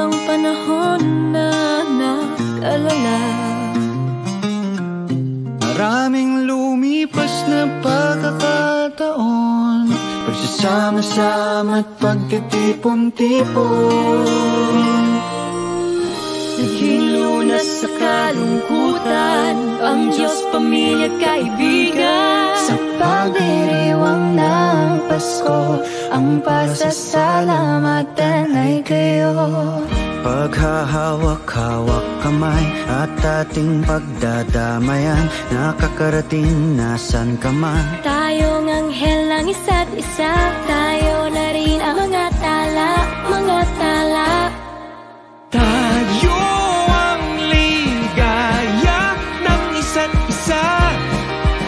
ang panahon na nag-alala. Maraming lumipas na pagkakataon, pagsasama-sama at pagtitipon-tipon. Naghilo na sa kalungkutan ang Diyos, pamilya at kaibigan. Sa pagdiriwang ng Pasko, ang pasasalamatan ay kayo. Paghahawak-hawak kamay at ating pagdadamayan, nakakarating nasan ka man. Tayong anghel ng isa't isa, tayo na rin ang mga tala, mga tala. Tayo ang ligaya ng isa't isa,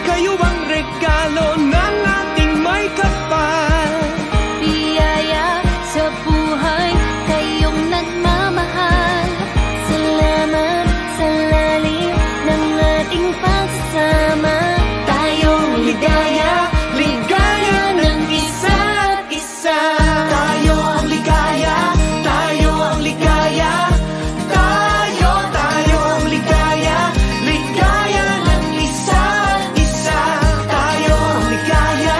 kayo ang regalo ng ating may kapal. Biyaya sa buhay, kayong nagmamahal. Salamat sa lalim ng ating pagsasama. Tayong ligaya, ligaya ng isa't isa. Tayo ang ligaya, tayo ang ligaya. Tayo ang ligaya, ligaya ng isa't isa. Tayo ang ligaya,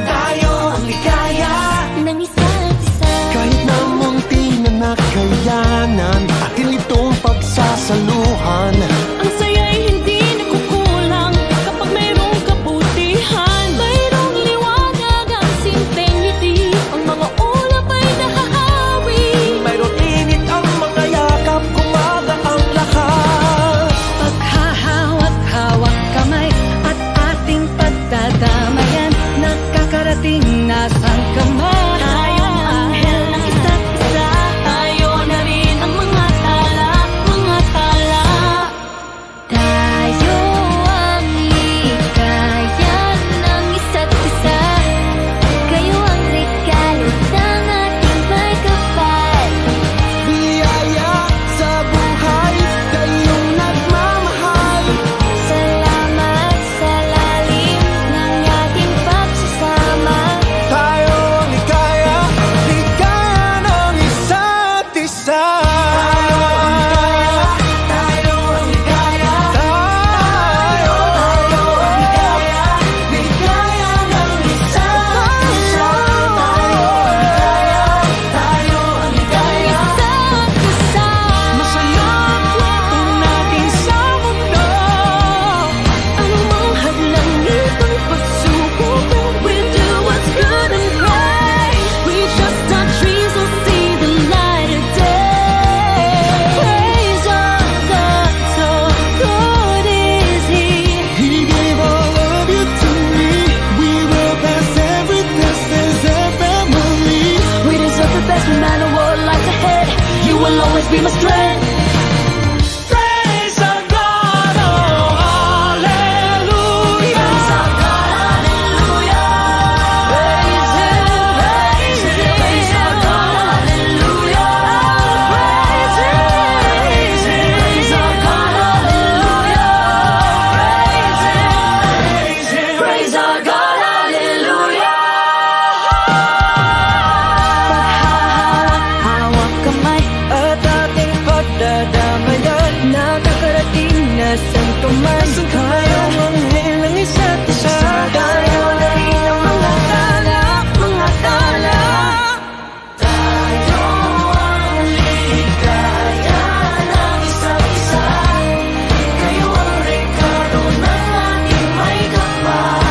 tayo ang ligaya ng isa't isa. Kahit na munti na nakayanan, atin itong pagsasaluhan. Ang saya'y hindi nakukulang kapag mayroong kabutihan. Mayroong liwanag ang simpleng ngiti, ang mga ulap ay nahahawi. Mayroon init ang mga yakap, kumaga ang lahat. Paghahawak-hawak kamay at ating pagdadamayan, nakakarating nasan ka man. Tayong anghel ng isa't isa, tayo na rin ang mga tala, mga tala. Tayo ang ligaya ng isa't isa, kayo ang regalo ng ating may kapal. Biyaya sa buhay, kayong nagmamahal. Salamat sa lalim ng ating pagsasama. Tayo ang ligaya, ligaya ng isa't isa. Tayo ang ligaya, tayo ang ligaya, ligaya ng isa't isa. Tayo ang ligaya, Isa't isa. masaya at kwento natin sa mundo. Ang mga hadlang itong pagsubok, we'll do what's good and right. We just touch trees, we'll see the light of day. Praise our God, so good is He. He gave all of you to me. We will pass every test as a family. We deserve the best no matter what lies ahead. You will always be my strength. Praise our God, oh hallelujah. Praise our God, hallelujah. Praise Him, praise Him. Praise our God, hallelujah. Praise Him, praise Him. Praise our God, hallelujah. Praise Him, praise our God, hallelujah. Paghahawak kamay At ating pagdadamayan, nakakarating na saan ka man. kayong anghel ng isa't isa. Tayo na rin ang mga tala, mga tala. Tayo ang ligaya ng isa't isa, kayo ang regalo ng ating may kapal.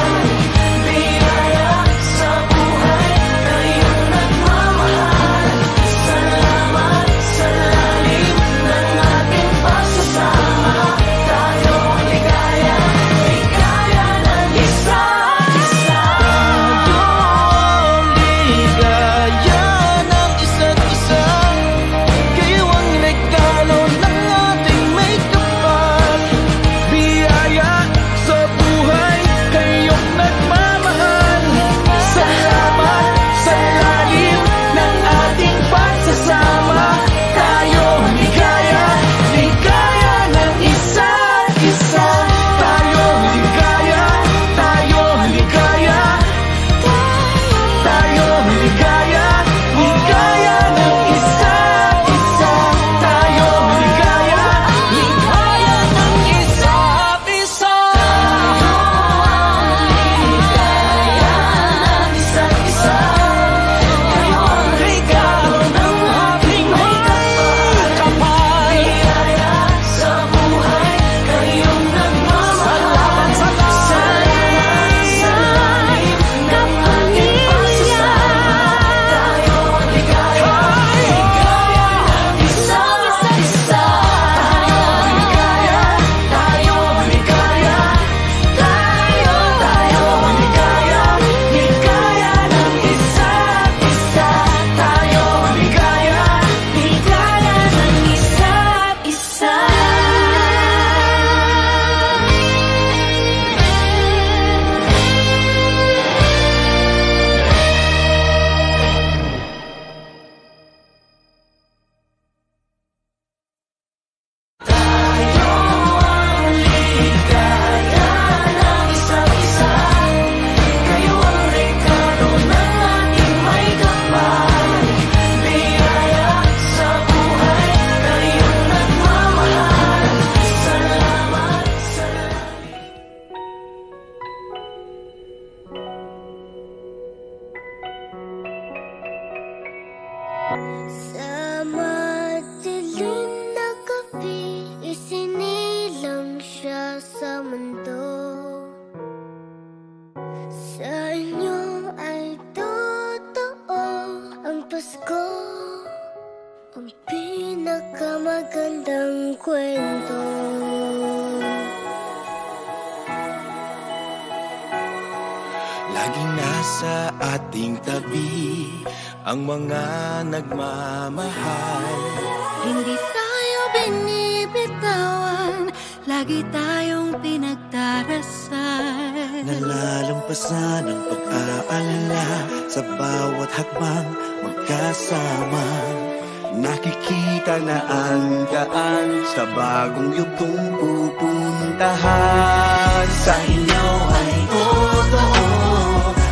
Biyaya sa buhay, kayong nagmamahal. Salamat sa lalim ng ating pagsasama. Tayo ang ligaya, ligaya ng isa't pinakamagandang kwento. Laging nasa ating tabi ang mga nagmamahal. Hindi tayo binibitawan, lagi tayong pinagdarasal. Nalalampasan ang pag-aalala sa bawat hakbang magkasama. Nakikita na ang daan sa bagong yugtong pupuntahan. Sa inyo ay totoo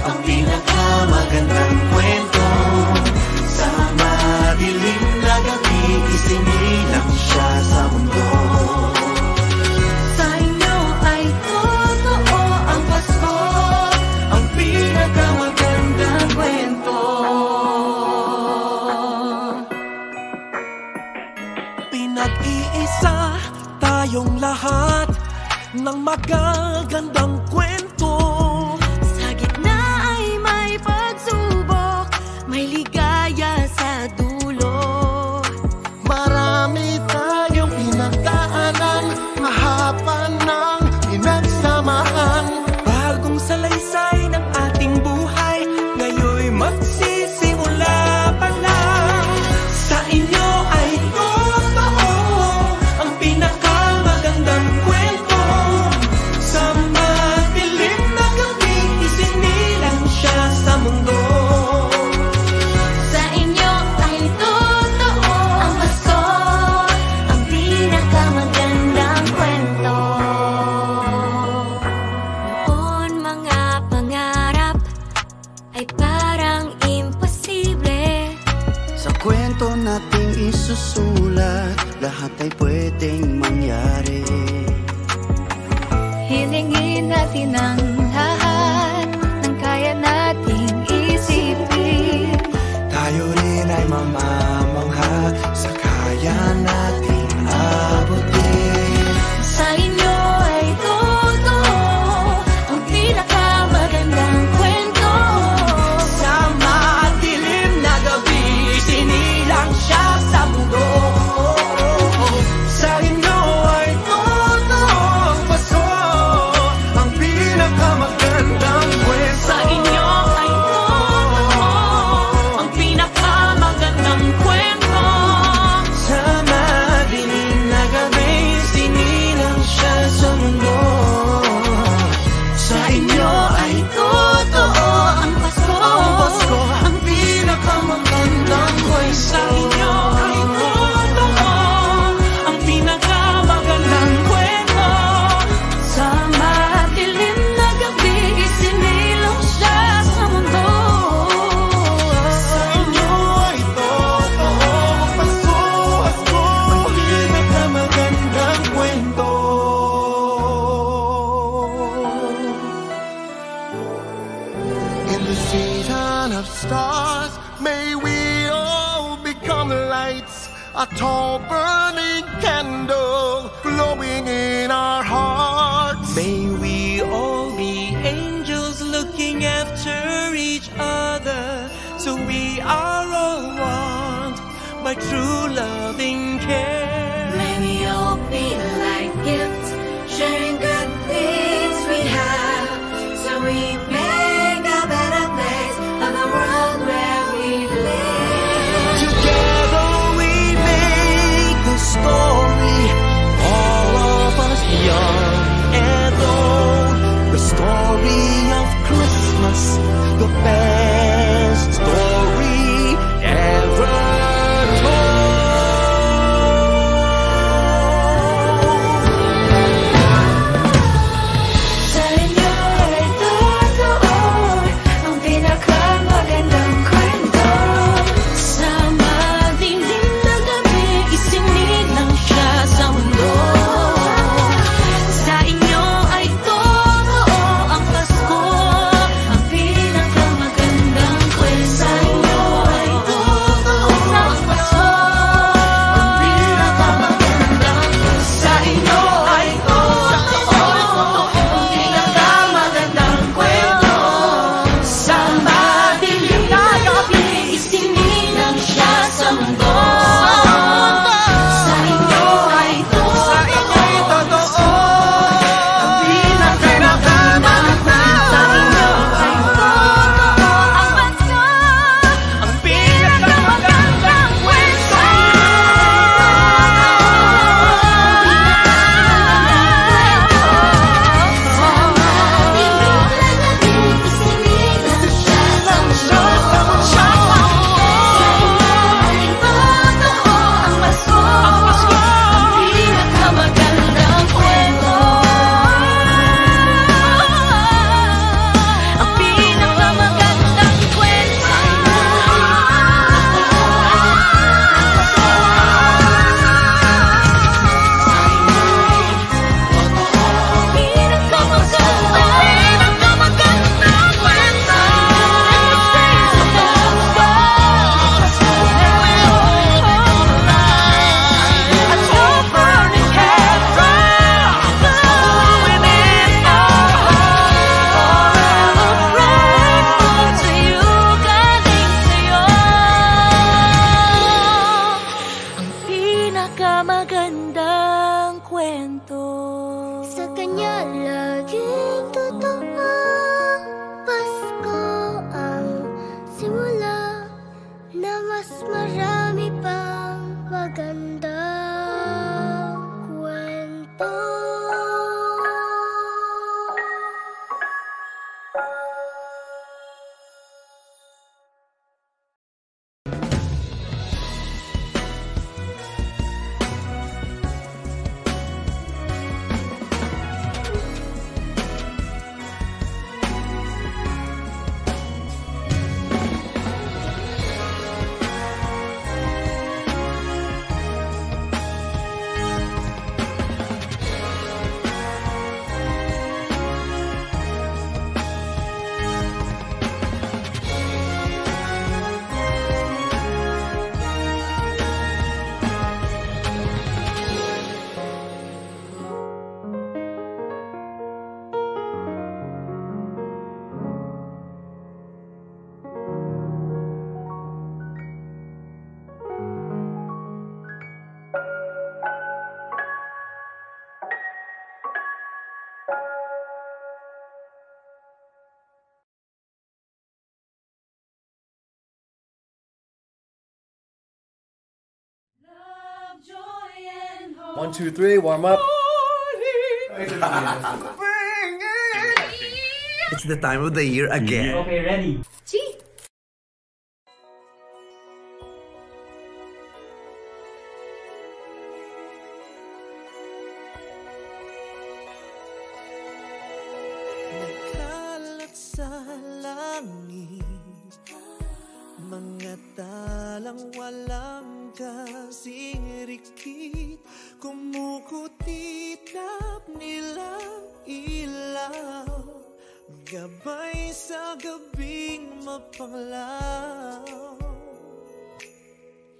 ang pinakamagandang kwento. Sa madilim na gabi, isinilang siya sa mundo. Sa inyo ay totoo ang Pasko, ang pinakamagandang kwento. Pinag-iisa tayong lahat ng magagandang kwento. sa gitna ay may pagsubok, may ligaya sa dulo. Marami tayong pinagdaanan, mahaba ng pinagsamahan. Bagong salaysay ng ating buhay, ngayon'y magsisimula pa lang. Sa inyo ay totoo ang pinakamagandang kwento. Sa madilim na gabi, isinilang siya sa mundo. Sa inyo ay totoo ang Pasko, ang pinakamagandang kwento. Noon mga pangarap ay parang imposible. Sa kwento nating isusulat, lahat ay pwedeng mangyari. Hilingin natin ang lahat ng kaya nating isipin. Tayo rin ay mamamangha sa kaya nating abutin. Sa inyo ay totoo ang pinakamagandang kwento. Sa madilim na gabi, isinilang siya sa mundo. Sa inyo ay totoo ang Pasko, ang pinakamagandang kwento. Sa inyo ay totoo ang pinakamagandang kwento. Sa madilim na gabi, isinilang siya sa mundo. Sa inyo ay Totoo ang Pasko, ang pinakamagandang kwento. Sa inyo ay totoo ang pinakamagandang kwento. sa madilim na gabi, isinilang siya sa mundo. Sa inyo ay totoo ang Pasko, ang pinakamagandang kwento. In the season of stars, may we all become lights, a tall burning candle glowing in our hearts. May we all be angels looking after each other, so we are all one by true loving care. May we all be like gifts, sharing good things we have, so we make a better place of the world where we live. Together we make a story, all of us young and old. The story of Christmas, the best story ever told. Sa inyo ay totoo ang pinakamagandang kwento. Sa madilim na gabi, isinilang siya sa mundo. Sa inyo ay totoo ang Pasko, ang pinakamagandang kwento. Sa pinakamagandang kwento. Sa kanya laging totoo, Pasko ang simula na mas marami pang magandang kwento. One, two, three, warm up. It's the time of the year again. Okay, ready. Gee. Nagkalat sa langit, mga talang walang kasing rikit, kumukutitap nilang ilaw, gabay sa gabing mapanglaw.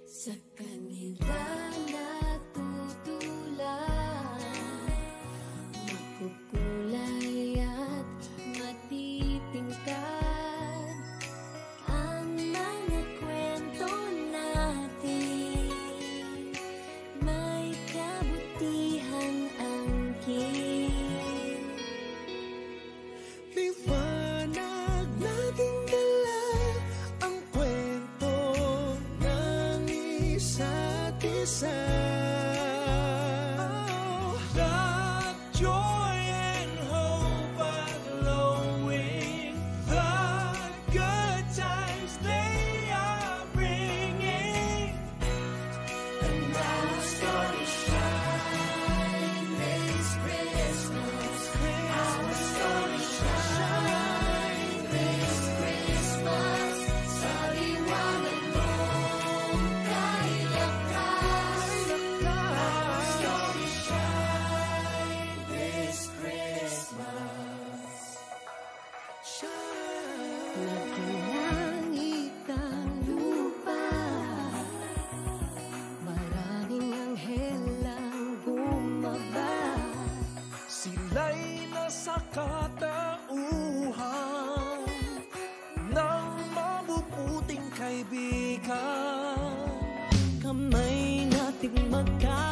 Sa kanila natutulan, makukulay at matitingkad ang mga kwento natin. May kabutihan angkin. Liwanag nating dala ang kwento ng isa't isa. That joy and hope are glowing, the good times they are bringing, and now our story shine this Christmas. Our story shine this Christmas. Sa liwanag mong kay lakas, our story shine this Christmas. Nagkalangit ang lupa, maraming anghel ang bumaba. Sila'y nasa katauhan ng mabubuting kaibigan. Kamay nating magka